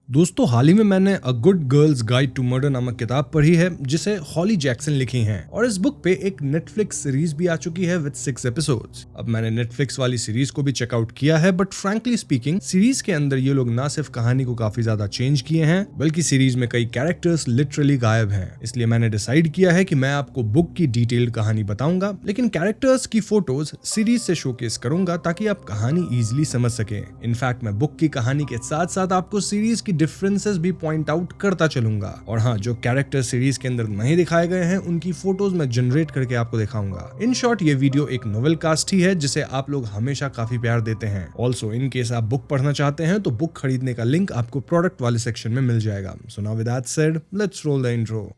दोस्तों हाल ही में मैंने a good girl's guide to murder नामक किताब पढ़ी है जिसे हॉली जैक्सन लिखी हैं और इस बुक पे एक नेटफ्लिक्स सीरीज भी आ चुकी है विद 6 एपिसोड्स। अब मैंने नेटफ्लिक्स वाली सीरीज को भी चेकआउट किया है बट फ्रैंकली स्पीकिंग सीरीज के अंदर ये लोग ना सिर्फ कहानी को काफी ज्यादा चेंज किए हैं बल्कि सीरीज में कई कैरेक्टर्स लिटरली गायब हैं। इसलिए मैंने डिसाइड किया है कि मैं आपको बुक की डिटेल्ड कहानी बताऊंगा लेकिन कैरेक्टर्स की फोटोज सीरीज से शोकेस करूंगा ताकि आप कहानी इजिली समझ सकें। इनफैक्ट मैं बुक की कहानी के साथ साथ आपको सीरीज की डिफरेंसेस भी पॉइंट आउट करता चलूंगा और हाँ, जो कैरेक्टर सीरीज के अंदर नहीं दिखाए गए हैं उनकी फोटोज मैं जनरेट करके आपको दिखाऊंगा। इन शॉर्ट ये वीडियो एक नोवेल कास्ट ही है जिसे आप लोग हमेशा काफी प्यार देते हैं। ऑल्सो इन केस आप बुक पढ़ना चाहते हैं तो बुक खरीदने का लिंक आपको प्रोडक्ट वाले सेक्शन में मिल जाएगा। So now with that said, let's roll the intro.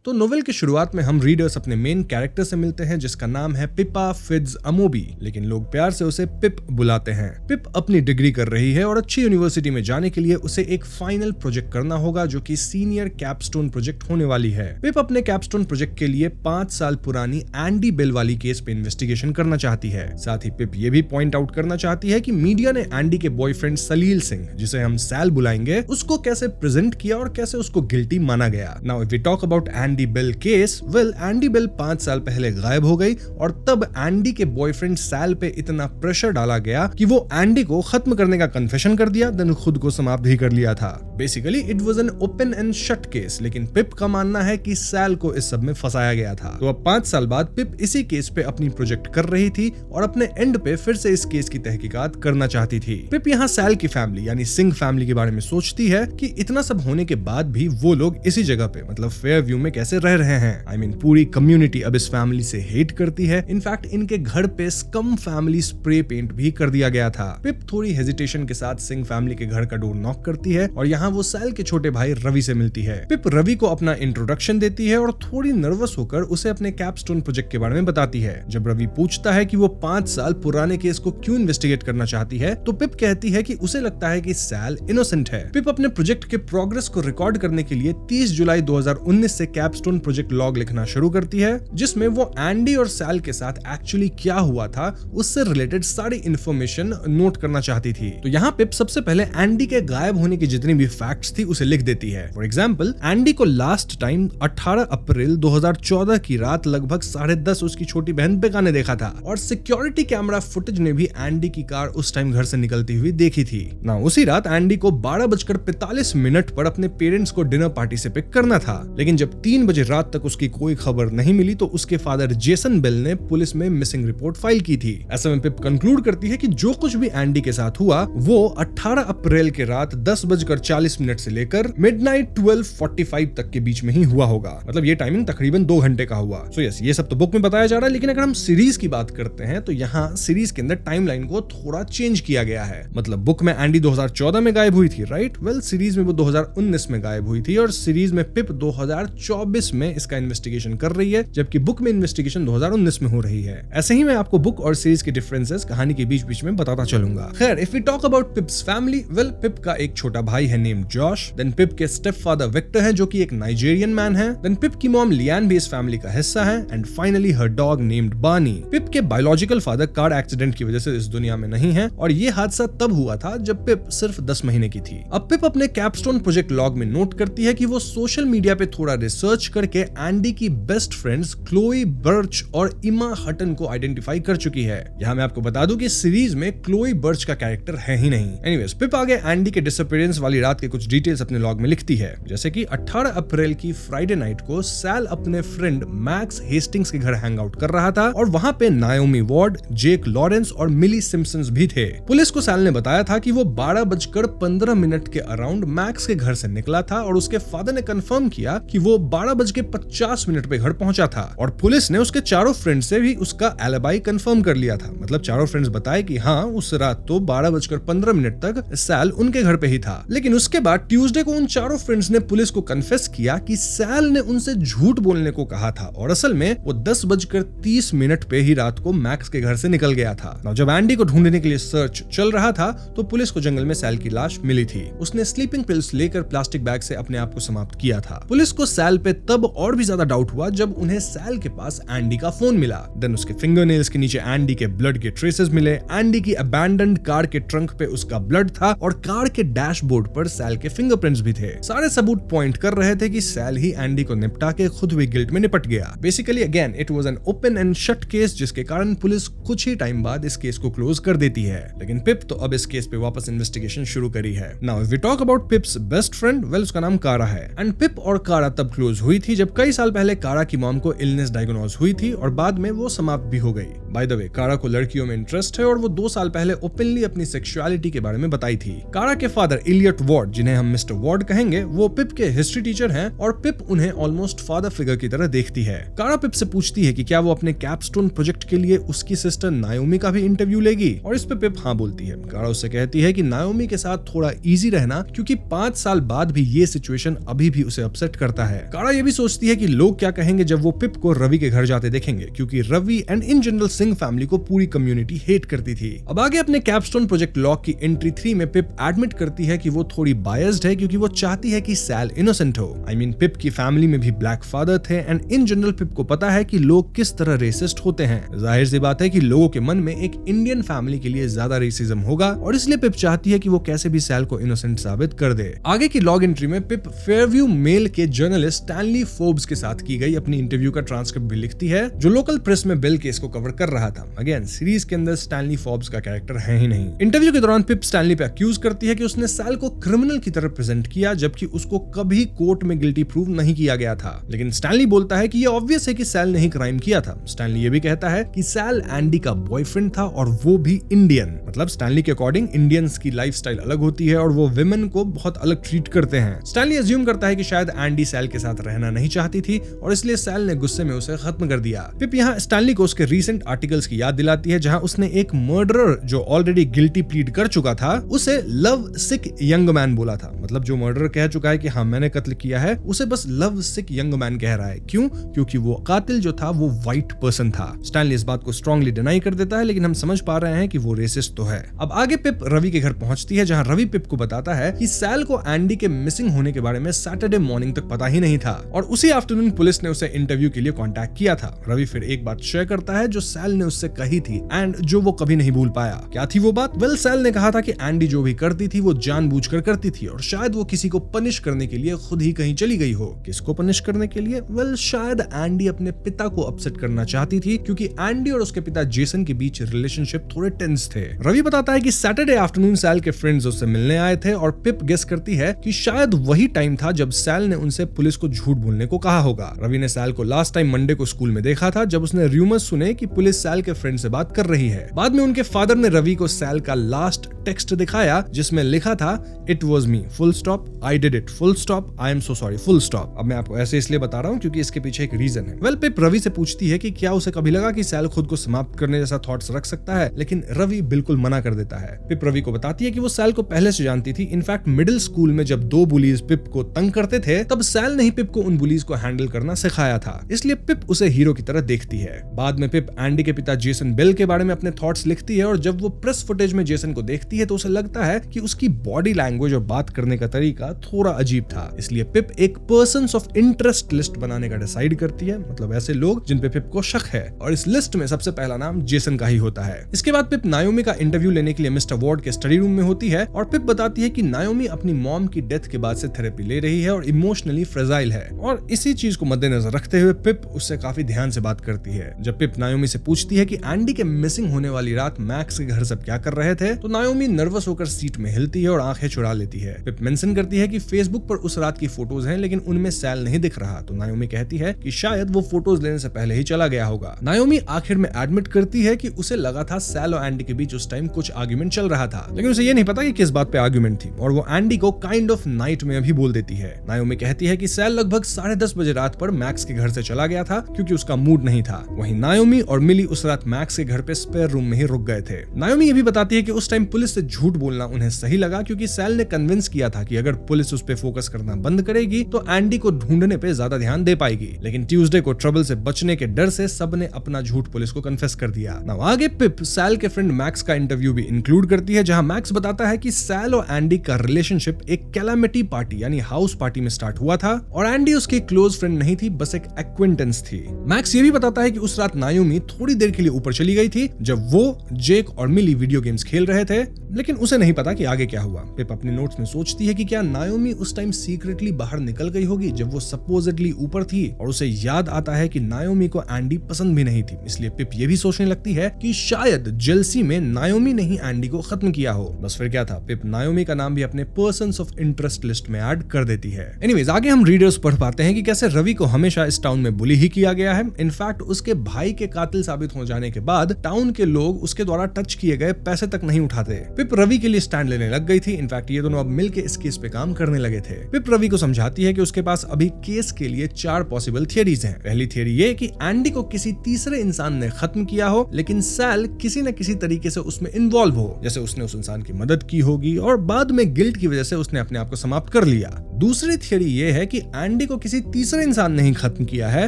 तो नोवेल की शुरुआत में हम रीडर्स अपने मेन कैरेक्टर से मिलते हैं जिसका नाम है पिपा फिट्ज अमोबी, लेकिन लोग प्यार से उसे पिप बुलाते हैं। पिप अपनी डिग्री कर रही है और अच्छी यूनिवर्सिटी में जाने के लिए उसे एक फाइनल प्रोजेक्ट करना होगा जो कि सीनियर कैपस्टोन प्रोजेक्ट होने वाली है। पिप अपने कैपस्टोन प्रोजेक्ट के लिए 5 साल पुरानी एंडी बेल वाली केस पे इन्वेस्टिगेशन करना चाहती है। साथ ही पिप ये भी पॉइंट आउट करना चाहती है कि मीडिया ने एंडी के बॉयफ्रेंड सलील सिंह, जिसे हम सैल बुलाएंगे, उसको कैसे प्रेजेंट किया और कैसे उसको गिल्टी माना गया। Now if we talk about Andy Bell case, Andy Bell 5 साल पहले गायब हो गई और तब एंडी के बॉयफ्रेंड सैल पे इतना प्रेशर डाला गया कि वो एंडी को खत्म करने का कन्फेशन कर दिया, देन खुद को समाप्त भी कर लिया था। Basically it was an open and shut case, लेकिन पिप का मानना है कि सैल को इस सब में फंसाया गया था। तो अब 5 साल बाद पिप इसी केस पे अपनी प्रोजेक्ट कर रही थी और अपने एंड पे फिर से इस केस की तहकीकात करना चाहती थी। पिप यहाँ सैल की फैमिली यानी सिंह फैमिली के बारे में सोचती है कि इतना सब होने के बाद भी वो लोग इसी जगह पे मतलब फेयर व्यू में कैसे रह रहे हैं। आई मीन पूरी कम्युनिटी अब इस फैमिली से हेट करती है। इनफैक्ट इनके घर पे स्कम फैमिली स्प्रे पेंट भी कर दिया गया था। पिप थोड़ी हेजिटेशन के साथ सिंह फैमिली के घर का डोर नॉक करती है और यहाँ वो सैल के छोटे भाई रवि से मिलती है। पिप रवि को अपना इंट्रोडक्शन देती है और थोड़ी नर्वस होकर उसे अपने कैपस्टोन प्रोजेक्ट के बारे में बताती है। जब रवि पूछता है कि वो 5 साल पुराने केस को क्यों इन्वेस्टिगेट करना चाहती है तो पिप कहती है कि उसे लगता है कि सैल इनोसेंट है। पिप अपने प्रोजेक्ट के प्रोग्रेस को रिकॉर्ड करने के लिए 30 जुलाई 2019 से कैपस्टोन प्रोजेक्ट लॉग लिखना शुरू करती है जिसमें वो एंडी और सैल के साथ एक्चुअली क्या हुआ था उससे रिलेटेड सारी इंफॉर्मेशन नोट करना चाहती थी। तो यहाँ पिप सबसे पहले एंडी के गायब होने की जितनी भी फैक्ट्स थी उसे लिख देती है। फॉर एग्जांपल, एंडी को लास्ट टाइम 18 अप्रैल 2014 की रात लगभग 10:30 उसकी छोटी बहन बेका ने देखा था और सिक्योरिटी कैमरा फुटेज ने भी एंडी की कार उस टाइम घर से निकलती हुई देखी थी। ना उसी रात एंडी को 12:45 पर अपने पेरेंट्स को डिनर पार्टी से पिक करना था, लेकिन जब 3 बजे रात तक उसकी कोई खबर नहीं मिली तो उसके फादर जेसन बेल ने पुलिस में मिसिंग रिपोर्ट फाइल की थी। ऐसे में पिप कंक्लूड करती है कि जो कुछ भी एंडी के साथ हुआ वो 18 अप्रैल के रात 10:40 से लेकर मिडनाइट 12:45 तक के बीच में ही हुआ होगा। मतलब ये टाइमिंग तकरीबन 2 घंटे का हुआ। सो यस, ये सब तो बुक में बताया जा रहा है, लेकिन अगर हम सीरीज की बात करते हैं तो यहाँ सीरीज के अंदर टाइमलाइन को थोड़ा चेंज किया गया है। मतलब बुक में एंडी 2014 में गायब हुई थी, राइट? सीरीज में वो 2019 में गायब हुई थी और सीरीज में पिप 2024 में इसका इन्वेस्टिगेशन कर रही है, जबकि बुक में इन्वेस्टिगेशन 2019 में हो रही है। ऐसे ही मैं आपको बुक और सीरीज के डिफरेंसेस कहानी के बीच बीच में बताता चलूंगा। खैर, if we talk about Pip's family, Pip का एक छोटा भाई है नेम्ड जॉश, देन पिप के स्टेप फादर विक्टर है जो कि एक नाइजीरियन मैन है, देन पिप की मॉम लियान भी इस फैमिली का हिस्सा है, and finally her dog named बानी। पिप के बायोलॉजिकल फादर कार एक्सीडेंट की वजह से इस दुनिया में नहीं है और ये हादसा तब हुआ था जब पिप सिर्फ 10 महीने की थी। अब पिप अपने कैपस्टोन प्रोजेक्ट लॉग में नोट करती है कि वो सोशल मीडिया पे थोड़ा रिसर्च करके एंडी की बेस्ट फ्रेंड्स क्लोई बर्च और इमा हटन को आइडेंटिफाई कर चुकी है। यहाँ मैं आपको बता दूं कि सीरीज में क्लोई बर्च का कैरेक्टर है ही नहीं। एनीवेज, पिप आगे एंडी के डिसअपीयरेंस वाली रात के कुछ डिटेल्स अपने लॉग में लिखती है, जैसे कि 18 अप्रैल की फ्राइडे नाइट को सैल अपने फ्रेंड मैक्स हेस्टिंग्स के घर हैंग आउट कर रहा था और वहां पे नाओमी वॉर्ड, जेक लॉरेंस और मिली सिम्पसन्स भी थे। पुलिस को सैल ने बताया था कि वो 12:15 के अराउंड मैक्स के घर से निकला था और उसके फादर ने कंफर्म किया कि वो 12:50 पे घर पहुंचा था और पुलिस ने उसके चारों फ्रेंड से भी उसका एलिबाई कंफर्म कर लिया था। मतलब चारों फ्रेंड्स बताए कि हाँ, उस रात तो 12:15 तक सैल उनके घर पे ही था। लेकिन उसके बाद ट्यूसडे को उन चारों फ्रेंड्स ने पुलिस को कन्फेस किया कि सैल ने उनसे झूठ बोलने को कहा था और असल में वो 10:30 पे ही रात को मैक्स के घर से निकल गया था। जब एंडी को ढूंढने के लिए सर्च चल रहा था तो पुलिस को जंगल में सैल की लाश मिली थी। उसने स्लीपिंग पिल्स लेकर प्लास्टिक बैग से अपने आप को समाप्त किया था। पुलिस को सैल पे तब और भी ज्यादा डाउट हुआ जब उन्हें सैल के पास एंडी का फोन मिला। देन उसके फिंगरनेल्स के नीचे एंडी के ब्लड के ट्रेसेस मिले। एंडी की अबैंडन्ड कार के ट्रंक पे उसका ब्लड था और कार के डैशबोर्ड पर सैल के फिंगरप्रिंट्स भी थे। सारे सबूत पॉइंट कर रहे थे कि सैल ही एंडी को निपटा के खुद भी गिल्ट में निपट गया। Basically again it was an open and shut case, जिसके कारण पुलिस कुछ ही टाइम बाद इस केस को क्लोज कर देती है। लेकिन पिप तो अब इस केस पे वापस इन्वेस्टिगेशन शुरू करी है। Now if we talk about Pip's best friend, well उसका नाम कारा है। एंड पिप और कारा तब क्लोज हुई थी जब कई साल पहले कारा की मॉम को इलनेस डायग्नोज हुई थी और बाद में वो समाप्त भी हो गई। बाय द वे, कारा को लड़कियों में इंटरेस्ट है और वो 2 साल पहले ओपनली अपनी सेक्सुअलिटी के बारे में बताई थी। कारा के फादर इलियट वार्ड, जिन्हें हम मिस्टर वार्ड कहेंगे, वो पिप के हिस्ट्री टीचर हैं और पिप उन्हें ऑलमोस्ट फादर फिगर की तरह देखती है। कारा पिप से पूछती है कि क्या वो अपने कैपस्टोन प्रोजेक्ट के लिए उसकी सिस्टर नायोमी का भी इंटरव्यू लेगी और इस पे पिप हाँ बोलती है। कारा उससे कहती है कि नायोमी के साथ थोड़ा इजी रहना, क्योंकि 5 साल बाद भी ये सिचुएशन अभी भी उसे अपसेट करता है। कारा ये भी सोचती है कि लोग क्या कहेंगे जब वो पिप को रवि के घर जाते देखेंगे, क्योंकि Ravi and in general Singh family को पूरी कम्युनिटी हेट करती थी। अब आगे अपने कैपस्टोन प्रोजेक्ट लॉग की एंट्री 3 में पिप एडमिट करती है कि वो थोड़ी बायस्ड है, क्योंकि वो चाहती है कि सैल इनोसेंट हो। आई मीन पिप की फैमिली में भी ब्लैक फादर थे एंड इन जनरल पिप को पता है कि लोग किस तरह रेसिस्ट होते हैं। जाहिर सी बात है कि लोगों के मन में एक इंडियन फैमिली के लिए ज्यादा रेसिज्म होगा और इसलिए पिप चाहती है कि वो कैसे भी सैल को इनोसेंट साबित कर दे। आगे की लॉग एंट्री में पिप फेयरव्यू मेल के जर्नलिस्ट स्टैनली फोर्ब्स के साथ की गई अपनी इंटरव्यू का ट्रांसक्रिप्ट भी लिखती है, जो लोकल प्रेस में बेल केस को कवर कर रहा था। अगेन सीरीज के अंदर स्टैनली फोर्ब्स का कैरेक्टर है ही नहीं। इंटरव्यू के दौरान पिप स्टैनली पे अक्यूज करती है कि उसने सैल को क्रिमिनल की तरह प्रेजेंट किया, जबकि उसको कभी कोर्ट में गिल्टी प्रूव नहीं किया गया था। लेकिन स्टैनली बोलता है कि ये ऑब्वियस है कि सैल ने ही क्राइम किया था। स्टैनली ये भी कहता है कि सैल एंडी का बॉयफ्रेंड था और वो भी इंडियन। मतलब स्टैनली के अकॉर्डिंग इंडियंस की लाइफस्टाइल अलग होती है और वो विमेन को बहुत अलग ट्रीट करते हैं। स्टैनली अज्यूम करता है कि शायद एंडी सैल के साथ रहना नहीं चाहती थी और इसलिए सैल ने गुस्से में उसे खत्म कर दिया। पिप यहाँ स्टैनली को उसके रीसेंट आर्टिकल्स की याद दिलाती है, जहां उसने एक मर्डरर जो ऑलरेडी गिल्टी प्लीड कर चुका था उसे लव सिक यंग मैन बोला था। मतलब जो मर्डरर कह चुका है कि हाँ मैंने कत्ल किया है, उसे बस लव सिक यंग मैन कह रहा है। क्यों? क्योंकि वो कातिल जो था वो व्हाइट पर्सन था। स्टैनली इस बात को स्ट्रांगली डिनाई कर देता है, लेकिन हम समझ पा रहे हैं कि वो रेसिस्ट तो है। अब आगे पिप रवि के घर पहुंचती है, जहां रवि पिप को बताता है कि सैल को एंडी के मिसिंग होने के बारे में सैटरडे मॉर्निंग तक पता ही नहीं था और उसी आफ्टरनून पुलिस ने उसे इंटरव्यू के लिए कांटेक्ट किया था। रवि फिर एक बात शेयर करता है जो सैल ने उससे कही थी एंड जो वो कभी नहीं भूल पाया। क्या थी वो बात? वेल, सैल ने कहा था कि एंडी जो भी करती थी वो जानबूझकर करती थी और शायद वो किसी को पनिश करने के लिए खुद ही कहीं चली गई हो। किसको पनिश करने के लिए? वेल, शायद एंडी अपने पिता को अपसेट करना चाहती थी, क्योंकि एंडी और उसके पिता जेसन के बीच रिलेशनशिप थोड़े टेंस थे। रवि बताता है कि सैटरडे आफ्टरनून सैल के फ्रेंड्स उससे मिलने आए थे और पिप गेस करती है कि शायद वही टाइम था जब सैल ने उनसे पुलिस को झूठ बोलने को कहा होगा। रवि ने सैल को लास्ट टाइम मंडे को स्कूल में देखा था, जब उसने रूमर्स सुने कि पुलिस सैल के फ्रेंड से बात कर रही है। बाद में उनके फादर ने रवि को सैल का लास्ट टेक्स्ट दिखाया, जिसमें लिखा था it was me full stop, I did it full stop, I am so sorry full stop. अब मैं आपको ऐसे इसलिए बता रहा हूँ क्योंकि इसके पीछे एक रीजन है। वेल, पिप रवि से पूछती है कि क्या उसे कभी लगा कि सैल खुद को समाप्त करने जैसा थॉट्स रख सकता है, लेकिन रवि बिल्कुल मना कर देता है। पिप रवि को बताती है कि वो सैल को पहले से जानती थी। इनफैक्ट मिडिल स्कूल में जब 2 बुलीज पिप को तंग करते थे, तब सैल ने ही पिप को उन बुलीज को हैंडल करना सिखाया था, इसलिए पिप उसे हीरो की तरह देखती है। बाद में पिप एंडी के पिता जेसन बेल के बारे में अपने थॉट्स लिखती है और जब वो प्रेस फुटेज में जेसन को देखती है तो उसे लगता है कि उसकी बॉडी लैंग्वेज और बात करने का तरीका थोड़ा अजीब था। इसलिए पिप एक पर्सन्स ऑफ इंटरेस्ट लिस्ट बनाने का डिसाइड करती है, मतलब ऐसे लोग जिन पे पिप को शक है, और इस लिस्ट में सबसे पहला नाम जेसन का ही होता है। इसके बाद पिप नायोमी का इंटरव्यू लेने के लिए मिस्टर वार्ड के स्टडी रूम में होती है और पिप बताती है कि नायोमी अपनी मॉम की डेथ के बाद से थेरेपी ले रही है और इमोशनली फ्रेजाइल है, और इसी चीज को मद्देनजर रखते हुए पिप उससे काफी ध्यान से बात करती है। जब पिप नायोमी से पूछती है कि एंडी के मिसिंग होने वाली रात मैक्स के घर सब क्या कर रहे थे, तो नायोमी नर्वस होकर सीट में हिलती है और आंखें चुरा लेती है। पिप मेंशन करती है कि फेसबुक पर उस रात की फोटोज हैं, लेकिन उनमें सैल नहीं दिख रहा, तो नायोमी कहती है कि शायद वो फोटोज लेने से पहले ही चला गया होगा। नायोमी आखिर में एडमिट करती है कि उसे लगा था सैल और एंडी के बीच उस टाइम कुछ आर्ग्यूमेंट चल रहा था, लेकिन उसे ये नहीं पता कि किस बात पे आर्ग्यूमेंट थी, और वो एंडी को काइंड ऑफ नाइट में भी बोल देती है। नायोमी कहती है कि सैल लगभग लगभग 10:30 बजे रात पर मैक्स के घर से चला गया था क्योंकि उसका मूड नहीं था। वहीं नायोमी और मिली उस रात मैक्स के घर पे स्पेयर रूम में ही रुक गए थे। नायोमी ये भी बताती है कि उस टाइम पुलिस से झूठ बोलना उन्हें सही लगा क्योंकि सैल ने कन्विंस किया था कि अगर पुलिस उस पे फोकस करना बंद करेगी तो एंडी को ढूंढने पे ज्यादा ध्यान दे पाएगी। लेकिन ट्यूसडे को ट्रबल से बचने के डर से सबने अपना झूठ पुलिस को कन्फेस कर दिया। नाउ आगे पिप सैल के फ्रेंड मैक्स का इंटरव्यू भी इंक्लूड करती है, जहां मैक्स बताता है कि सैल और एंडी का रिलेशनशिप एक कैलामिटी पार्टी यानी हाउस पार्टी में स्टार्ट हुआ था और एंडी उसकी क्लोज फ्रेंड नहीं थी, बस एक एक्विंटेंस थी। मैक्स ये भी बताता है कि उस रात नायोमी थोड़ी देर के लिए ऊपर चली गई थी जब वो, जेक और मिली वीडियो गेम्स खेल रहे थे, लेकिन उसे नहीं पता कि आगे क्या हुआ। पिप अपने नोट्स में सोचती है कि क्या नायोमी उस टाइम सीक्रेटली बाहर निकल गई होगी जब वो सपोजिटली ऊपर थी, और उसे याद आता है कि नायोमी को एंडी पसंद भी नहीं थी। इसलिए पिप ये भी सोचने लगती है कि शायद जेलसी में नायोमी ने ही एंडी को खत्म किया हो। बस फिर क्या था, पिप नायोमी का नाम भी अपने पर्सन्स ऑफ इंटरेस्ट लिस्ट में ऐड कर देती है। एनीवेज आगे हम रीडर्स पढ़ पाते हैं कि कैसे रवि को हमेशा इस टाउन में बुली ही किया गया है। इनफैक्ट उसके भाई के कातिल साबित हो जाने के बाद टाउन के लोग उसके द्वारा टच किए गए पैसे तक नहीं उठाते। पिप रवि के लिए स्टैंड लेने लग गई थी। इनफैक्ट ये दोनों अब मिलकर इस केस पे काम करने लगे थे। पिप रवि को समझाती है कि उसके पास अभी केस के लिए 4 पॉसिबल थियरीज हैं। पहली थियरी ये कि एंडी को किसी तीसरे इंसान ने खत्म किया हो, लेकिन सैल किसी न किसी तरीके से उसमें इन्वॉल्व हो, जैसे उसने उस इंसान की मदद की होगी और बाद में गिल्ट की वजह से उसने अपने आप को समाप्त कर लिया। दूसरी थियरी ये है कि एंडी को किसी तीसरे इंसान ने ही खत्म किया है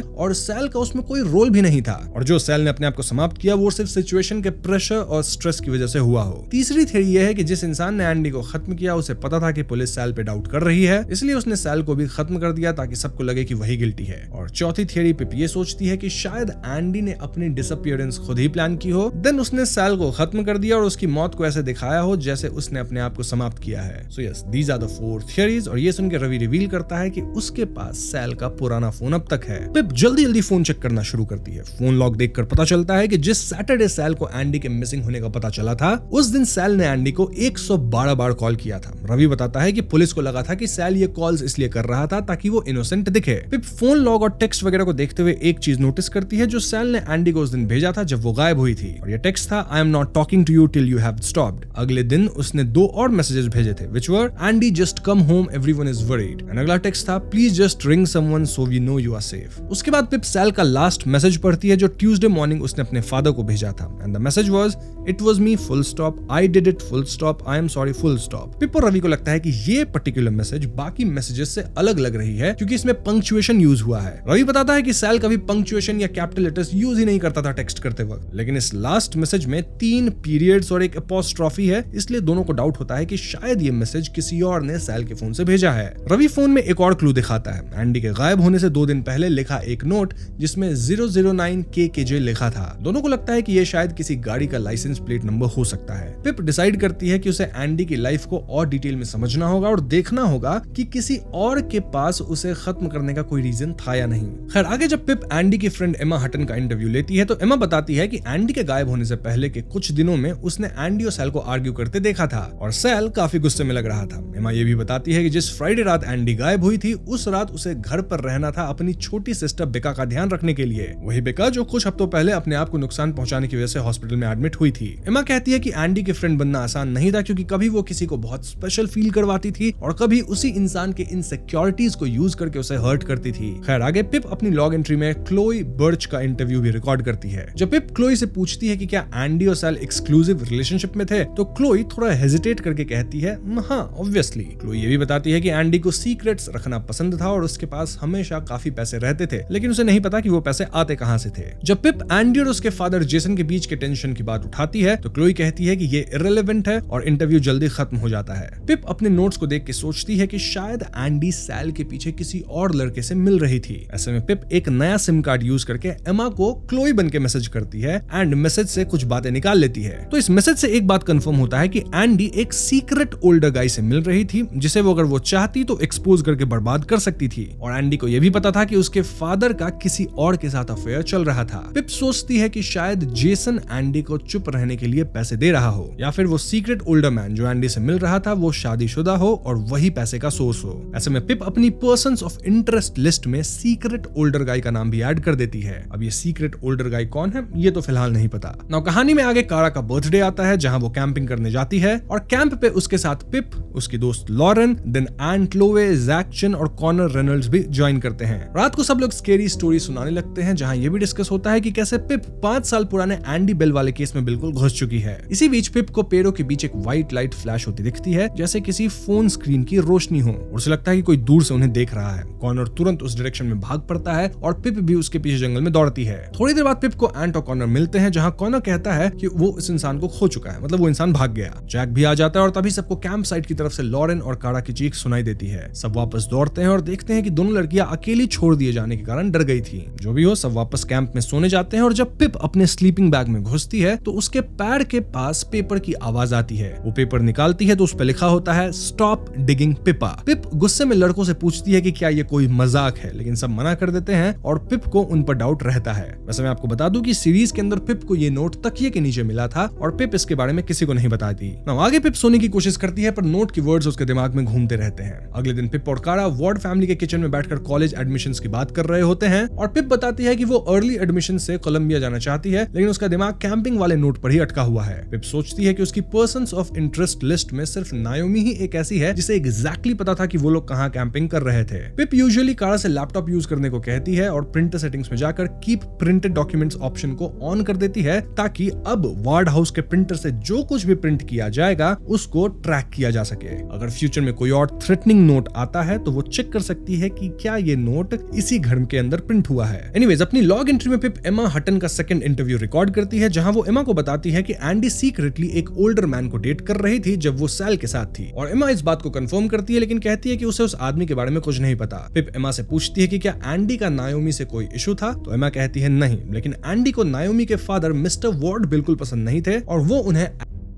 और सैल का उसमें कोई रोल भी नहीं था, और जो सैल ने अपने आप को समाप्त किया वो सिर्फ सिचुएशन के प्रेशर और स्ट्रेस की वजह से हुआ हो। तीसरी थियरी ये है कि जिस इंसान ने एंडी को खत्म किया उसे पता था कि पुलिस सैल पे डाउट कर रही है, इसलिए उसने सैल को भी खत्म कर दिया ताकि सबको लगे कि वही गिल्टी है। और चौथी थियरी पिप ये सोचती है कि शायद एंडी ने अपनी डिसअपीयरेंस खुद ही प्लान की हो, देन उसने सैल को खत्म कर दिया और उसकी मौत को ऐसे दिखाया हो जैसे उसने अपने आप को समाप्त किया है। So yes, these are the 4 theories. और ये सुनकर रवि रिवील करता है कि उसके पास सैल का पुराना फोन अब तक है। पिप जल्दी जल्दी फोन चेक करना शुरू करती है। फोन लॉग देखकर पता चलता है कि जिस सैटरडे सैल को एंडी के मिसिंग होने का पता चला था, उस दिन सैल ने एंडी को 112 बार कॉल किया था। रवि बताता है कि पुलिस को लगा था कि सैल ये कॉल्स इसलिए कर रहा था ताकि वो इनोसेंट दिखे। पिप फोन लॉग और टेक्स्ट वगैरह को देखते हुए एक चीज नोटिस करती है जो सैल ने एंडी को उस दिन भेजा था जब वो गायब हुई थी, और ये टेक्स्ट था, I am not talking to you till you have stopped. अगले दिन उसने 2 और मैसेजेस भेजे थे, which were Andy just come home everyone is worried, and अगला टेक्स्ट था, please just ring someone so we know you are safe. उसके बाद पिप सैल का लास्ट मैसेज पढ़ती है जो ट्यूसडे मॉर्निंग उसने अपने फादर को भेजा था, and the message was, it was me full stop, I did it full stop, I am sorry full stop. Pip और रवि को लगता है कि ये पर्टिकुलर मैसेज बाकी मैसेजेस से अलग लग रही है क्योंकि इसमें पंक्चुएशन यूज हुआ है। रवि बताता है कि सैल कभी पंक्चुएशन या कैपिटल लेटर्स यूज ही नहीं करता था टेक्स्ट करते वक्त, लेकिन इस लास्ट मैसेज में 3 पीरियड्स और एक अपॉस्ट्रोफी है, इसलिए दोनों को डाउट होता है कि शायद ये मैसेज किसी और ने सैल के फोन से भेजा है। रवि फोन में एक और क्लू दिखाता है, एंडी के गायब होने से 2 दिन पहले लिखा एक नोट जिसमें 009 KKJ लिखा था। दोनों को लगता है कि ये शायद किसी गाड़ी का लाइसेंस प्लेट नंबर हो सकता है। पिप डिसाइड करती है कि उसे एंडी की लाइफ को और डिटेल में समझना होगा और देखना होगा कि किसी और के पास उसे खत्म करने का कोई रीजन था या नहीं। खैर आगे जब पिप एंडी की फ्रेंड एमा हटन का इंटरव्यू लेती है तो एमा बताती है कि एंडी के गायब होने से पहले के कुछ दिनों में उसने एंडी और सैल को आर्ग्यू करते देखा था और सैल काफी गुस्से में लग रहा था। एमा ये भी बताती है कि जिस फ्राइडे रात एंडी गायब हुई थी उस रात उसे घर पर रहना था अपनी छोटी सिस्टर बिका का ध्यान रखने के लिए, वही बिका जो कुछ हफ्तों पहले अपने आप को नुकसान पहुंचाने की वजह से हॉस्पिटल में एडमिट हुई थी। एमा कहती है कि एंडी के फ्रेंड बनना आसान नहीं था क्योंकि कभी वो किसी को बहुत स्पेशल फील करवाती थी और कभी उसी इंसान के इनसिक्योरिटीज को यूज करके उसे हर्ट करती थी। खैर आगे पिप अपनी लॉग एंट्री में क्लोई बर्च का इंटरव्यू भी रिकॉर्ड करती है। जब पिप क्लोई से पूछती है कि क्या एंडी और सैल एक्सक्लूसिव रिलेशनशिप में थे तो क्लोई थोड़ा हेजिटेट करके कहती है, हाँ ऑब्वियसली। क्लोई ये भी बताती है कि एंडी को सीक्रेट्स रखना पसंद था और उसके पास हमेशा काफी पैसे रहते थे, लेकिन उसे नहीं पता कि वो पैसे आते कहां से थे। जब पिप एंडी और उसके फादर जेसन के बीच के टेंशन की बात उठाती है तो क्लोई कहती है कि ये इररिलेवेंट है और इंटरव्यू जल्दी खत्म हो जाता है। पिप अपने नोट्स को देख के सोचती है कि शायद एंडी सैल के पीछे किसी और लड़के से मिल रही थी। ऐसे में पिप एक नया सिम कार्ड यूज करके एमा को क्लोई बन के मैसेज करती है एंड मैसेज से कुछ बातें निकाल लेती है। तो इस मैसेज से एक बात कंफर्म होता है कि एंडी एक सीक्रेट ओल्डर गाय से मिल रही थी जिसे वो अगर वो चाहती तो एक्सपोज करके बर्बाद कर सकती थी, और एंडी को यह भी पता था कि उसके फादर का किसी और के साथ अफेयर चल रहा था। पिप सोचती है कि शायद जेसन एंडी को चुप रहने के लिए पैसे दे रहा हो या फिर वो सीक्रेट ओल्डर मैन जो एंडी से मिल रहा था वो शादीशुदा हो और वही पैसे का सोर्स हो। ऐसे में पिप अपनी पर्सन्स ऑफ इंटरेस्ट लिस्ट में सीक्रेट ओल्डर गाय का नाम भी ऐड कर देती है। अब ये सीक्रेट ओल्डर गाय कौन है ये तो फिलहाल नहीं पता। नाउ कहानी में आगे कारा का बर्थडे आता है जहां वो कैंपिंग करने जाती है और कैंप पे उसके साथ पिप, उसकी दोस्त लॉरेन, देन एंड क्लोवे, जैक चिन और कॉनर रेनल्ड्स भी ज्वाइन करते हैं। रात को सब लोग स्केरी स्टोरी सुनाने लगते हैं, जहां ये भी डिस्कस होता है कि कैसे पिप 5 साल पुराने एंडी बेल वाले केस में बिल्कुल घुस चुकी है। इसी बीच पिप को पैरों के बीच एक व्हाइट लाइट फ्लैश होती दिखती है, जैसे किसी फोन स्क्रीन की रोशनी हो, और उसे लगता है कि कोई दूर से उन्हें देख रहा है। कॉनर तुरंत उस डायरेक्शन में भाग पड़ता है और पिप भी उसके पीछे जंगल में दौड़ती है। थोड़ी देर बाद पिप को एंट और कॉनर मिलते हैं, जहां कॉनर कहता है कि वो इस इंसान को खो चुका है, मतलब वो इंसान भाग गया। जैक भी आ जाता है और तभी सबको कैंप साइट की तरफ से लॉरेन और कारा की चीख सुनाई देती है। सब वापस दौड़ते हैं और देखते हैं कि दोनों लड़कियां अकेली छोड़ दिए जाने के कारण डर गई थी। जो भी हो, सब वापस कैंप में सोने जाते हैं और जब पिप अपने स्लीपिंग बैग में घुसती है तो उसके पैर के पास पेपर की आवाज आती है। वो पेपर निकालती है तो उस पर लिखा होता है स्टॉप डिगिंग पिपा। पिप गुस्से में लड़कों से पूछती है कि क्या ये कोई मजाक है, लेकिन सब मना कर देते हैं और पिप को उन पर डाउट रहता है। वैसे मैं आपको बता दूं कि सीरीज के अंदर पिप को ये नोट तकिए के नीचे मिला था और पिप इसके बारे में किसी को नहीं बताती। आगे पिप सोने की कोशिश करती है, पर नोट की वर्ड्स उसके दिमाग में घूमते रहते हैं। अगले दिन पिप और कारा वार्ड फैमिली के किचन में बैठकर कॉलेज एडमिशंस की बात कर रहे होते हैं और पिप बताती है कि वो अर्ली एडमिशन से कोलंबिया जाना चाहती है, लेकिन उसका दिमाग कैंपिंग वाले नोट पर ही अटका हुआ है। पिप सोचती है कि उसकी पर्सन्स ऑफ इंटरेस्ट लिस्ट में सिर्फ नायोमी ही एक ऐसी है जिसे एग्जैक्टली पता था कि वो लोग कहां कैंपिंग कर रहे थे। पिप यूजुअली कारा से लैपटॉप यूज करने को कहती है और प्रिंटर सेटिंग्स में जाकर कीप प्रिंटेड डॉक्यूमेंट्स ऑप्शन को ऑन कर देती है, ताकि अब वार्ड हाउस के प्रिंटर से जो कुछ भी प्रिंट किया जाएगा उसको ट्रैक किया जा सके। अगर फ्यूचर में कोई और थ्रेटनिंग नोट आता है तो वो चेक कर सकती है कि क्या ये नोट इसी घर के अंदर प्रिंट हुआ है। एनीवेज, अपनी लॉग एंट्री में पिप एमा हटन का सेकंड इंटरव्यू रिकॉर्ड करती है, जहां वो एमा को बताती है कि एंडी सीक्रेटली एक ओल्डर मैन को डेट कर रही थी जब वो सैल के साथ थी, और एमा इस बात को कंफर्म करती है, लेकिन कहती है कि उसे उस आदमी के बारे में कुछ नहीं पता। पिप एमा से पूछती है कि क्या एंडी का नायोमी से कोई इशू था, तो एमा कहती है नहीं, लेकिन एंडी को नायोमी के फादर मिस्टर वॉर्ड बिल्कुल पसंद नहीं थे और वो उन्हें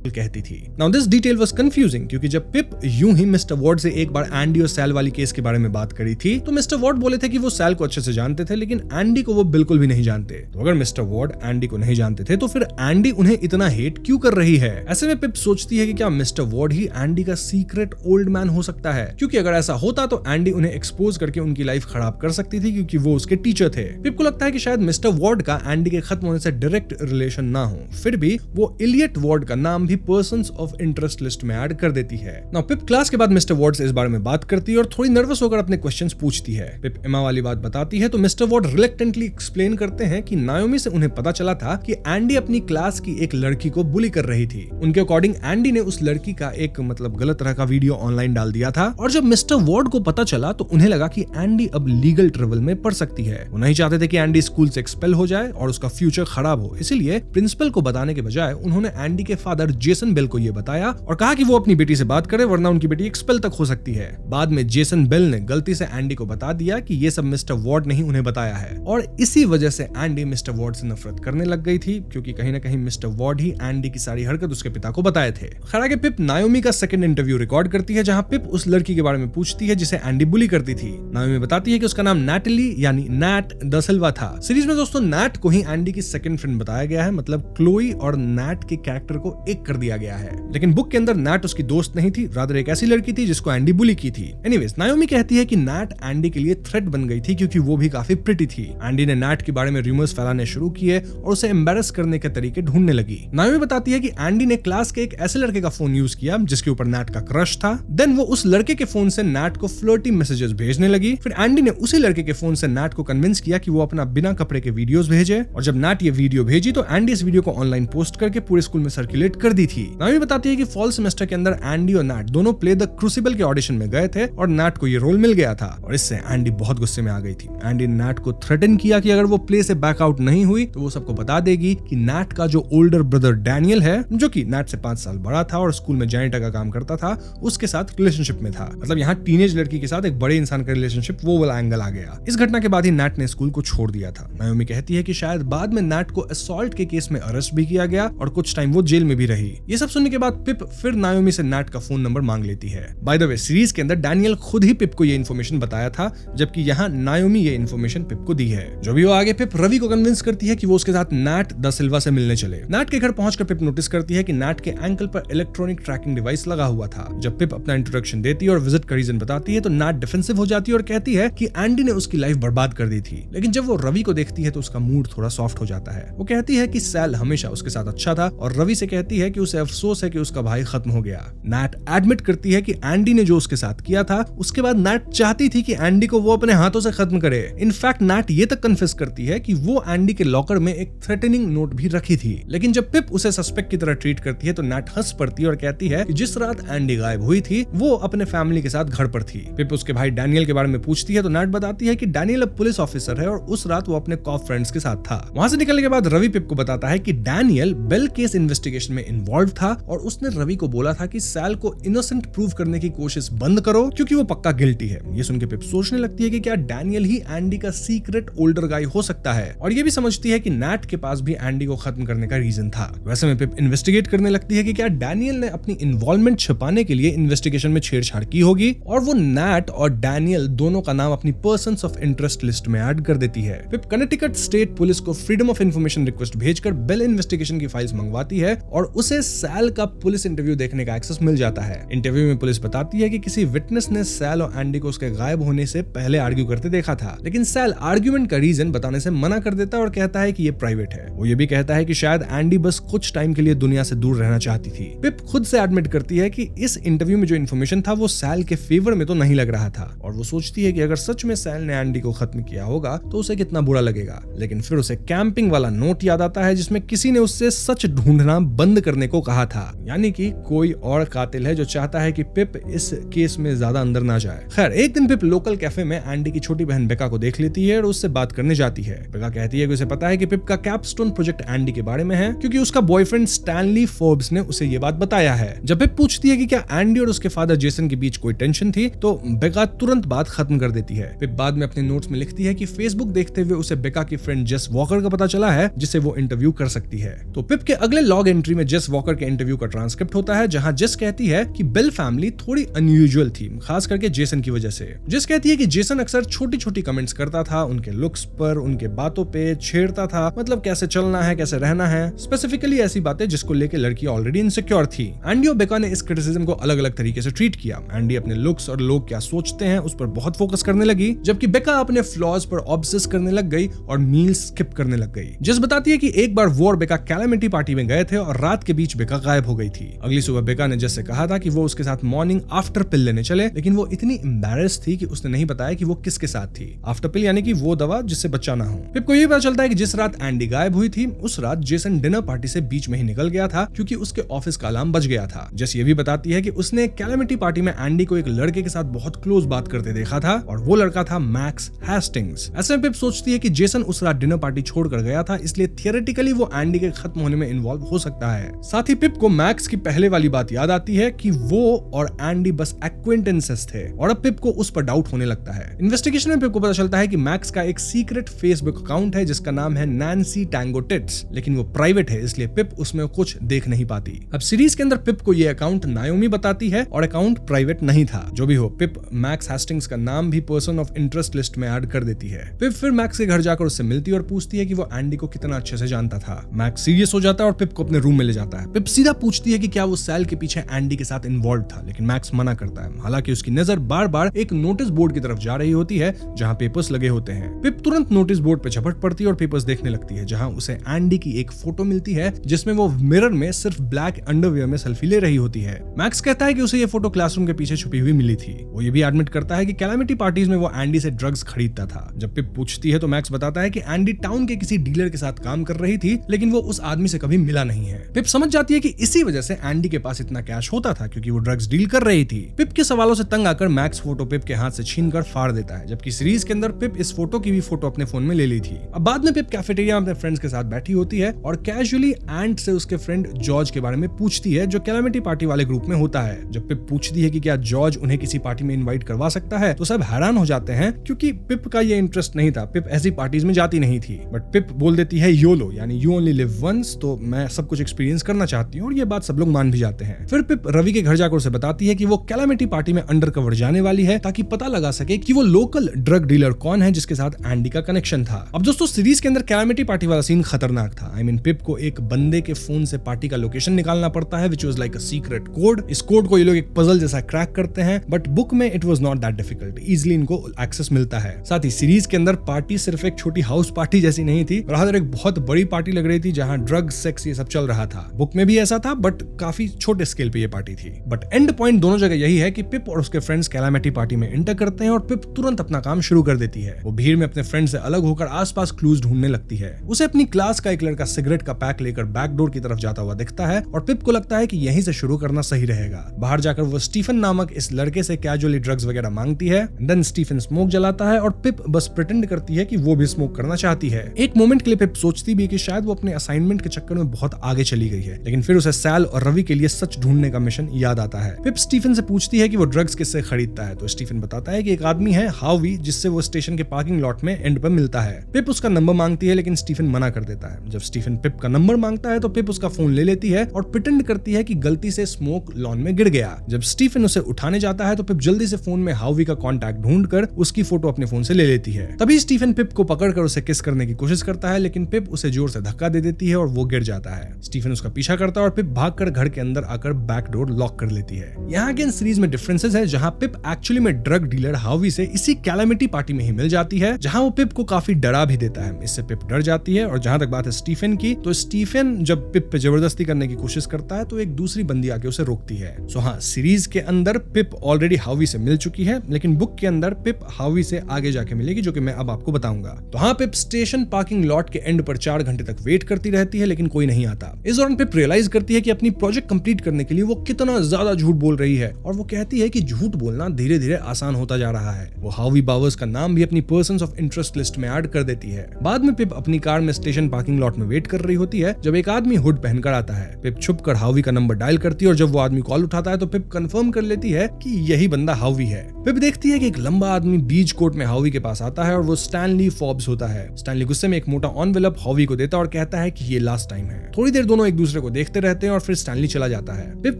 कहती थी। Now this detail was confusing, क्योंकि जब पिप यूं ही मिस्टर वॉर्ड से एक बार एंडी और सैल वाली केस के बारे में बात करी थी तो मिस्टर वॉर्ड बोले थे कि वो सैल को अच्छे से जानते थे, लेकिन एंडी को वो बिल्कुल भी नहीं जानते। तो अगर मिस्टर वॉर्ड एंडी को नहीं जानते थे तो फिर एंडी उन्हें इतना हेट क्यों कर रही है? ऐसे में पिप सोचती है कि क्या मिस्टर वॉर्ड ही एंडी का सीक्रेट ओल्ड मैन हो सकता है, क्योंकि अगर ऐसा होता तो एंडी उन्हें एक्सपोज करके उनकी लाइफ खराब कर सकती थी, क्योंकि वो उसके टीचर थे। पिप को लगता है कि शायद मिस्टर वॉर्ड का एंडी के खत्म होने से डायरेक्ट रिलेशन ना हो, फिर भी वो इलियट वॉर्ड का नाम भी पर्सन्स ऑफ इंटरेस्ट लिस्ट में ऐड कर देती है। नाउ पिप क्लास के बाद मिस्टर वॉर्ड से इस बारे में बात करती है और थोड़ी नर्वस होकर अपने क्वेश्चंस पूछती है। पिप एमा वाली बात बताती है तो मिस्टर वॉर्ड रिलेक्टेंटली एक्सप्लेन करते हैं कि नायोमी से उन्हें पता चला था कि एंडी अपनी क्लास की एक लड़की को बुली कर रही थी। उनके अकॉर्डिंग एंडी ने उस लड़की का एक गलत तरह का वीडियो ऑनलाइन डाल दिया था, और जब मिस्टर वॉर्ड को पता चला तो उन्हें लगा कि एंडी अब लीगल ट्रबल में पड़ सकती है। वो नहीं चाहते थे कि एंडी स्कूल से एक्सपेल हो जाए और उसका फ्यूचर खराब हो, इसीलिए प्रिंसिपल को बताने के बजाय उन्होंने एंडी के फादर जेसन बेल को ये बताया और कहा कि वो अपनी बेटी से बात करे, वरना उनकी बेटी एक्सपेल तक हो सकती है। बाद में जेसन बेल ने गलती से एंडी को बता दिया कि ये सब मिस्टर वॉर्ड ने ही उन्हें बताया है, और इसी वजह से एंडी मिस्टर वॉर्ड से नफरत करने लग गई थी, क्योंकि कहीं ना कहीं मिस्टर वॉर्ड ही एंडी की सारी हरकत उसके पिता को बताए थे। खैर आगे पिप नायोमी का सेकंड इंटरव्यू रिकॉर्ड करती है, जहां पिप उस लड़की के बारे में पूछती है जिसे एंडी बुली करती थी। नायोमी बताती है कि उसका नाम नैटली यानी नैट द सिल्वा था। सीरीज में दोस्तों नैट को ही एंडी की सेकंड फ्रेंड बताया गया है, मतलब क्लोई और नैट के कैरेक्टर को एक कर दिया गया है, लेकिन बुक के अंदर नैट उसकी दोस्त नहीं थी, रादर एक ऐसी लड़की थी जिसको एंडी बुली की थी। एनीवेज, नायोमी कहती है कि नैट एंडी के लिए थ्रेट बन गई थी, क्योंकि वो भी काफी प्रिटी थी। एंडी ने नैट के बारे में रूमर्स फैलाने शुरू किए और उसे एम्बैरस करने के तरीके ढूंढने लगी। नायोमी बताती है कि एंडी ने क्लास के एक ऐसे लड़के का फोन यूज किया जिसके ऊपर नैट का क्रश था। देन वो उस लड़के के फोन से नैट को फ्लर्टी मैसेजेस भेजने लगी। फिर एंडी ने उसी लड़के के फोन से नैट को कन्विंस किया कि वो अपना बिना कपड़े के वीडियोस भेजे, और जब नैट ये वीडियो भेजी तो एंडी इस वीडियो को ऑनलाइन पोस्ट करके पूरे स्कूल में सर्कुलेट कर दी थी। नायोमी बताती है कि फॉल सेमेस्टर के अंदर एंडी और नैट दोनों प्ले द क्रूसिबल के ऑडिशन में गए थे और नैट को ये रोल मिल गया था, और इससे एंडी बहुत गुस्से में आ गई थी। एंडी ने नैट को थ्रेटन किया कि अगर वो प्ले से बैकआउट नहीं हुई तो वो सबको बता देगी कि नैट का जो ओल्डर ब्रदर डैनियल है, जो कि नैट से 5 साल बड़ा था और स्कूल में जैनिटर का काम करता था, उसके साथ रिलेशनशिप में था। मतलब यहाँ टीनेज लड़की के साथ एक बड़े इंसान का रिलेशनशिप, वो वाला एंगल आ गया। इस घटना के बाद ही नैट ने स्कूल को छोड़ दिया था। नायोमी कहती है कि शायद बाद में नैट को असॉल्ट के केस में अरेस्ट भी किया गया और कुछ टाइम वो जेल में भी रही। ये सब सुनने के बाद पिप फिर नायोमी से नैट का फोन नंबर मांग लेती है। बाय द वे, सीरीज के अंदर डैनियल खुद ही पिप को ये इन्फॉर्मेशन बताया था, जबकि यहाँ नायोमी ये इन्फॉर्मेशन पिप को दी है। जो भी हो, आगे पिप रवि को कन्विंस करती है कि वो उसके साथ नैट द सिल्वा से मिलने चले। नैट के घर पहुंचकर पिप नोटिस करती है कि नैट के एंकल पर इलेक्ट्रॉनिक ट्रैकिंग डिवाइस लगा हुआ था। जब पिप अपना इंट्रोडक्शन देती है और विजिट का रीजन बताती है तो नैट डिफेंसिव हो जाती है और कहती है कि एंडी ने उसकी लाइफ बर्बाद कर दी थी। लेकिन जब वो रवि को देखती है तो उसका मूड थोड़ा सॉफ्ट हो जाता है। वो कहती है कि सैल हमेशा उसके साथ अच्छा था और रवि से कहती है कि उसे अफसोस है कि उसका भाई खत्म हो गया। नैट एडमिट करती है कि एंडी ने जो उसके साथ किया था उसके बाद नैट चाहती थी कि एंडी को वो अपने हाथों से खत्म करे। इनफैक्ट नैट ये तक कन्फेस करती है कि वो एंडी के लॉकर में एक थ्रेटनिंग नोट भी रखी थी। लेकिन जब पिप उसे सस्पेक्ट की तरह ट्रीट करती है तो नैट हंस पड़ती है और कहती है कि जिस रात एंडी गायब हुई थी वो अपने फैमिली के साथ घर पर थी। पिप उसके भाई डैनियल के बारे में पूछती है तो नैट बताती है कि डैनियल अब पुलिस ऑफिसर है और उस रात वो अपने कॉप फ्रेंड्स के साथ था। वहां से निकलने के बाद रवि पिप को बताता है कि डैनियल बेल केस इन्वेस्टिगेशन में इन्वॉल्व था और उसने रवि को बोला था कि सैल को इनोसेंट प्रूव करने की कोशिश बंद करो क्योंकि वो पक्का गिल्टी है। ये सुन के पिप सोचने लगती है कि क्या डैनियल ही एंडी का सीक्रेट ओल्डर गाय हो सकता है और ये भी समझती है कि नैट के पास भी एंडी को खत्म करने का रीजन था। वैसे में पिप इन्वेस्टिगेट करने लगती है कि क्या डैनियल ने अपनी इन्वॉल्वमेंट छिपाने के लिए इन्वेस्टिगेशन में छेड़छाड़ की होगी और वो नैट और डैनियल दोनों का नाम अपनी पर्सन्स ऑफ इंटरेस्ट लिस्ट में ऐड कर देती है। पिप कनेक्टिकट स्टेट पुलिस को फ्रीडम ऑफ इंफॉर्मेशन रिक्वेस्ट भेजकर बेल इन्वेस्टिगेशन की फाइल्स मंगवाती है और उसे सैल का पुलिस इंटरव्यू देखने का एक्सेस मिल जाता है। इंटरव्यू में पुलिस बताती है कि किसी विटनेस ने सैल और एंडी को उसके गायब होने से पहले आर्ग्यू करते देखा था, लेकिन सैल आर्ग्यूमेंट का रीजन बताने से मना कर देता और कहता है कि ये प्राइवेट है। वो ये भी कहता है कि शायद एंडी बस कुछ टाइम के लिए दुनिया से दूर रहना चाहती थी। पिप खुद से एडमिट करती है कि इस इंटरव्यू में जो इन्फॉर्मेशन था वो सैल के फेवर में तो नहीं लग रहा था और वो सोचती है कि अगर सच में सैल ने एंडी को खत्म किया होगा तो उसे कितना बुरा लगेगा। लेकिन फिर उसे कैंपिंग वाला नोट याद आता है जिसमें किसी ने उससे सच ढूंढना बंद करने को कहा था, यानी कि कोई और कातिल है जो चाहता है कि पिप इस केस में ज्यादा अंदर ना जाए। खैर एक दिन पिप लोकल कैफे में एंडी की छोटी बहन बेका को देख लेती है और उससे बात करने जाती है। बेका कहती है कि उसे पता है कि पिप का कैपस्टोन प्रोजेक्ट एंडी के बारे में है क्योंकि उसका बॉयफ्रेंड स्टैनली फोर्ब्स ने उसे ये बात बताया है। जब पिप पूछती है कि क्या एंडी और उसके फादर जेसन के बीच कोई टेंशन थी तो बेका तुरंत बात खत्म कर देती है। पिप बाद में अपने नोट्स में लिखती है कि फेसबुक देखते हुए उसे बेका की फ्रेंड जेस वॉकर का पता चला है जिसे वो इंटरव्यू कर सकती है। तो पिप के अगले लॉग एंट्री में जेस वॉकर के इंटरव्यू का ट्रांसक्रिप्ट होता है जहां जेस कहती है कि बेल फैमिली थोड़ी अनयूजुअल थी, खास करके जेसन की वजह से। जेस कहती है कि जेसन अक्सर छोटी छोटी कमेंट्स करता था, उनके लुक्स पर, उनके बातों पे छेड़ता था, मतलब कैसे चलना है, कैसे रहना है, स्पेसिफिकली ऐसी बातें जिसको लेके लड़की ऑलरेडी इनसिक्योर थी। एंडी और बेका ने इस क्रिटिसिज्म को अलग अलग तरीके से ट्रीट किया। एंडी अपने लुक्स और लोग क्या सोचते हैं उस पर बहुत फोकस करने लगी, जबकि बेका अपने फ्लॉज पर ऑब्सेस करने लग गई और मील्स स्किप करने लग गई। जेस बताती है कि एक बार वो और बेका कैलामिटी पार्टी में गए थे और रात के बीच बेका गायब हो गई थी। अगली सुबह बेका ने जेस से कहा था कि वो उसके साथ मॉर्निंग आफ्टर पिल लेने चले, लेकिन वो इतनी एम्बैरेस थी कि उसने नहीं बताया कि वो किसके साथ थी। आफ्टर पिल यानी कि वो दवा जिससे बच्चा ना हो। पिप को ये पता चलता है कि जिस रात एंडी गायब हुई थी उस रात जेसन डिनर पार्टी से बीच में ही निकल गया था क्योंकि उसके ऑफिस का अलार्म बज गया था। जेस ये भी बताती है कि उसने कैलामिटी पार्टी में एंडी को एक लड़के के साथ बहुत क्लोज बात करते देखा था और वो लड़का था मैक्स हेस्टिंग्स। ऐसे में पिप सोचती है कि जेसन उस रात डिनर पार्टी छोड़कर गया था, इसलिए थियोरेटिकली वो एंडी के खत्म होने में इन्वॉल्व हो सकता है। साथ ही पिप को मैक्स की पहले वाली बात याद आती है कि वो और एंडी बस एक्वेंटेंसेस थे और अब पिप को उस पर डाउट होने लगता है। इन्वेस्टिगेशन में पिप को पता चलता है कि मैक्स का एक सीक्रेट फेसबुक अकाउंट है जिसका नाम है नैन्सी टैंगो टिट्स, लेकिन वो प्राइवेट है इसलिए पिप उसमें कुछ देख नहीं पाती। अब सीरीज के अंदर पिप को ये अकाउंट नायोमी बताती है और अकाउंट प्राइवेट नहीं था। जो भी हो, पिप मैक्स हेस्टिंग्स का नाम भी पर्सन ऑफ इंटरेस्ट लिस्ट में ऐड कर देती है। पिप फिर मैक्स के घर जाकर उससे मिलती है और पूछती है कि वो एंडी को कितना अच्छे से जानता था। मैक्स सीरियस हो जाता है और पिप को अपने रूम में ले जाता है। पिप सीधा पूछती है कि क्या वो सैल के पीछे एंडी के साथ इन्वॉल्व था, लेकिन मैक्स मना करता है। हालांकि उसकी नजर बार बार एक नोटिस बोर्ड की तरफ जा रही होती है जहां पेपर्स लगे होते हैं। पिप तुरंत नोटिस बोर्ड पे झपट पड़ती है और पेपर्स देखने लगती है जहां उसे एंडी की एक फोटो मिलती है जिसमें वो मिरर में सिर्फ ब्लैक अंडरवियर में सेल्फी ले रही होती है। मैक्स कहता है कि उसे ये फोटो क्लासरूम के पीछे छुपी हुई मिली थी। वो ये भी एडमिट करता है कि कैलामिटी पार्टीज में वो एंडी से ड्रग्स खरीदता था। जब पिप पूछती है तो मैक्स बताता है कि एंडी टाउन के किसी डीलर के साथ काम कर रही थी, लेकिन वो उस आदमी से कभी मिला नहीं है। पिप समझ जाती है कि इसी वजह से एंडी के पास इतना कैश होता था क्योंकि वो ड्रग्स डील कर रही थी। पिप के सवालों से तंग आकर मैक्स फोटो पिप के हाथ से छीनकर फाड़ देता है, जबकि सीरीज के अंदर पिप इस फोटो की भी फोटो अपने फोन में ले ली थी। अब बाद में पिप कैफेटेरिया में अपने फ्रेंड्स के साथ बैठी होती है और कैजुअली एंट से उसके फ्रेंड जॉर्ज के बारे में पूछती है जो कैलामिटी पार्टी वाले ग्रुप में होता है। जब पिप पूछती है कि क्या जॉर्ज उन्हें किसी पार्टी में इनवाइट करवा सकता है तो सब हैरान हो जाते हैं क्योंकि पिप का ये इंटरेस्ट नहीं था। पिप ऐसी पार्टीज में जाती नहीं थी, बट पिप बोल देती है योलो यानी यू ओनली लिव वंस, तो मैं सब कुछ एक्सपीरियंस करना चाहती हूँ और ये बात सब लोग मान भी जाते हैं। फिर पिप रवि के घर जाकर उसे बताती है कि वो कैलामिटी पार्टी में अंडरकवर जाने वाली है ताकि पता लगा सके कि वो लोकल ड्रग डीलर कौन है जिसके साथ एंडी का कनेक्शन था। अब दोस्तों सीरीज के अंदर कैलामिटी पार्टी वाला सीन खतरनाक था। आई मीन पिप को एक बंदे के फोन से पार्टी का लोकेशन निकालना पड़ता है which was like a secret code. इस कोड को ये लोग एक पजल जैसा क्रैक करते हैं, बट बुक में it was not that difficult, easily इनको एक्सेस मिलता है। साथ ही सीरीज के अंदर पार्टी सिर्फ एक छोटी हाउस पार्टी जैसी नहीं थी, रादर एक बहुत बड़ी पार्टी लग रही थी जहां ड्रग, सेक्स ये सब चल रहा था। बुक में भी ऐसा था, बट काफी छोटे स्केल पे ये पार्टी थी। बट एंड पॉइंट दोनों जगह यही है कि पिप और उसके फ्रेंड्स कैलामिटी पार्टी में एंटर करते हैं और पिप तुरंत अपना काम शुरू कर देती है। वो भीड़ में अपने फ्रेंड से अलग होकर आसपास क्लूज ढूंढने लगती है। उसे अपनी क्लास का एक लड़का सिगरेट का पैक लेकर बैकडोर की तरफ जाता हुआ दिखता है और पिप को लगता है कि यहीं से शुरू करना सही रहेगा। बाहर जाकर वो स्टीफन नामक इस लड़के से कैजुअली ड्रग्स वगैरह मांगती है। देन स्टीफन स्मोक जलाता है और पिप बस प्रिटेंड करती है कि वो भी स्मोक करना चाहती है। एक मोमेंट के लिए पिप सोचती भी है कि शायद वो अपने असाइनमेंट के चक्कर में बहुत आगे चली गई है, लेकिन फिर उसे सैल और रवि के लिए सच ढूंढने का मिशन याद आता है। पिप स्टीफन से पूछती है कि वो ड्रग्स किससे खरीदता है, तो स्टीफन बताता है कि एक आदमी है हावी, जिससे वो स्टेशन के पार्किंग लॉट में एंड पर मिलता है। पिप उसका नंबर मांगती है, लेकिन स्टीफन मना कर देता है। जब स्टीफन पिप का नंबर मांगता है तो पिप उसका फोन ले लेती है और प्रिटेंड करती है कि गलती से स्मोक लॉन में गिर गया। जब स्टीफन उसे उठाने जाता है तो पिप जल्दी से फोन में हावी का कॉन्टैक्ट ढूंढकर उसकी फोटो अपने फोन से ले लेती है। तभी स्टीफन पिप को पकड़कर उसे किस करने की कोशिश करता है, लेकिन पिप उसे जोर से धक्का दे देती है और वो गिर जाता है। स्टीफन उसका पीछा करता है और पिप भागकर घर के अंदर आकर बैक डोर लॉक कर लेती है। यहाँ के इन सीरीज में डिफरेंसेस है, जहाँ पिप एक्चुअली में ड्रग डीलर हावी से इसी कैलामिटी पार्टी में ही मिल जाती है, जहाँ वो पिप को काफी डरा भी देता है। इससे पिप डर जाती है। और जहां तक बात है स्टीफन की, तो स्टीफन जब पिप पे जबरदस्ती करने की कोशिश करता है तो एक दूसरी बंदी आके उसे रोकती है। सो हाँ, सीरीज के अंदर पिप ऑलरेडी हावी से मिल चुकी है, लेकिन बुक के अंदर पिप हावी से आगे जाके मिलेगी, जो कि मैं अब आपको बताऊंगा। तो हाँ, पिप स्टेशन पार्किंग लॉट के एंड पर 4 घंटे तक वेट करती रहती है, लेकिन कोई नहीं आता। इस दौरान पिप रियलाइज करती है कि अपनी प्रोजेक्ट कंप्लीट करने के लिए वो कितना ज्यादा झूठ बोल रही है, और वो कहती है कि झूठ बोलना धीरे धीरे आसान होता जा रहा है। वो हावी बावर्स का नाम भी अपनी पर्सन्स ऑफ इंटरेस्ट लिस्ट में ऐड कर देती है। बाद में पिप अपनी कार में स्टेशन पार्किंग लॉट में वेट कर रही होती है, जब एक आदमी हुड पहनकर आता है। पिप छुपकर हावी का नंबर डायल करती है और जब वो आदमी कॉल उठाता है तो पिप कंफर्म कर लेती है कि यही बंदा हावी है। पिप देखती है कि एक लंबा आदमी बीच कोट में हावी के पास आता है और वो स्टैनली फॉर्ब्स होता है। स्टैनली गुस्से में एक मोटा एनवेलप हावी को देता है और कहता है कि ये लास्ट टाइम है। थोड़ी देर दोनों एक दूसरे को देखते रहते हैं और फिर स्टैनली चला जाता है। पिप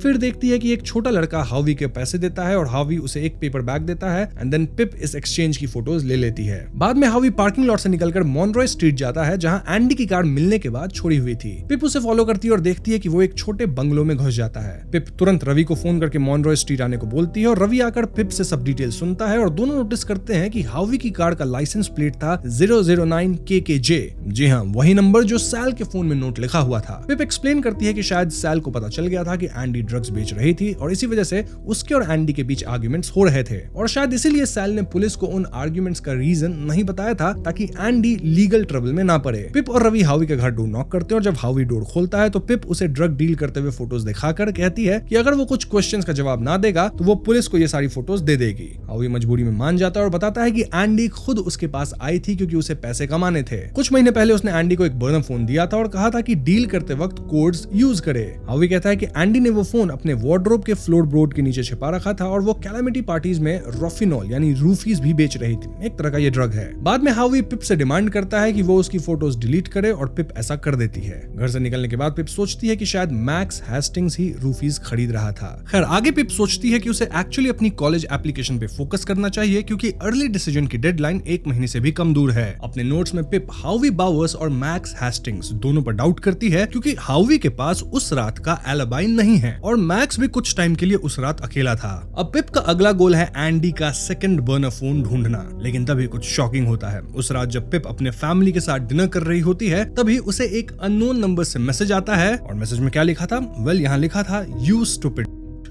फिर देखती है कि एक छोटा लड़का हावी के पैसे देता है और हावी उसे एक पेपर बैग देता है एंड देन पिप इस एक्सचेंज की फोटोज ले लेती है। बाद में हावी पार्किंग लॉट से निकलकर मॉनरॉय स्ट्रीट जाता है, जहां एंडी की कार मिलने के बाद छोड़ी हुई थी। पिप उसे फॉलो करती है और देखती है कि वो एक छोटे बंगलो में घुस जाता है। पिप तुरंत रवि को फोन करके मॉनरॉय स्ट्रीट आने को बोलती है और रवि आकर पिप से सब डिटेल सुनता है और दोनों नोटिस करते हैं कि हावी की कार का लाइसेंस प्लेट था 009 KKJ। जी हाँ, वही नंबर जो सैल के फोन में नोट लिखा हुआ था। पिप एक्सप्लेन करती है कि शायद सैल को पता चल गया था कि एंडी ड्रग्स बेच रही थी और इसी वजह से उसके और एंडी के बीच आर्ग्यूमेंट्स हो रहे थे, और शायद इसीलिए सैल ने पुलिस को उन आर्ग्यूमेंट्स का रीजन नहीं बताया था ताकि एंडी लीगल ट्रबल में ना पड़े। पिप और रवि हावी के घर डोर नॉक करते हैं और जब हावी डोर खोलता है तो पिप उसे ड्रग डील करते हुए फोटोज दिखाकर कहती है कि अगर वो कुछ क्वेश्चंस का जवाब ना देगा तो वो पुलिस को ये सारी फोटोज दे देगी। हावी मजबूरी में मान जाता है और बताता है कि एंडी खुद उसके पास आई थी क्योंकि उसे पैसे कमाने थे। कुछ महीने पहले उसने एंडी को एक बर्नर फोन दिया था और कहा था कि डील करते वक्त कोड्स यूज करे। हावी कहता है कि एंडी ने वो फोन अपने वार्डरोब के फ्लोर बोर्ड के नीचे छिपा रखा था और वो कैलामिटी पार्टीज में रोफिनॉल यानी रूफीज भी बेच रही थी, एक तरह का ये ड्रग है। बाद में हावी पिप से डिमांड करता है कि वो उसकी फोटोज डिलीट करे और पिप ऐसा कर देती है। घर से निकलने के बाद पिप सोचती है कि शायद मैक्स हेस्टिंग्स ही रूफीज खरीद रहा था। खैर, आगे पिप सोचती है कि उसे एक्चुअली अपनी कॉलेज एप्लीकेशन पे फोकस करना चाहिए क्योंकि अर्ली डिसीजन की डेडलाइन 1 महीने से भी कम दूर है। अपने नोट्स में पिप हावी बावर्स और मैक्स हेस्टिंग्स दोनों पर डाउट करती है क्योंकि हावी के पास उस रात का एलिबाई नहीं है और मैक्स भी कुछ टाइम के लिए उस रात अकेला था। अब पिप का अगला गोल है एंडी का सेकंड बर्नर फोन ढूंढना, लेकिन तभी कुछ शॉकिंग होता है। उस रात जब पिप अपने फैमिली के साथ डिनर कर रही होती है तभी उसे एक अननोन नंबर से मैसेज आता है और मैसेज में क्या लिखा था? यहाँ लिखा था you stupid,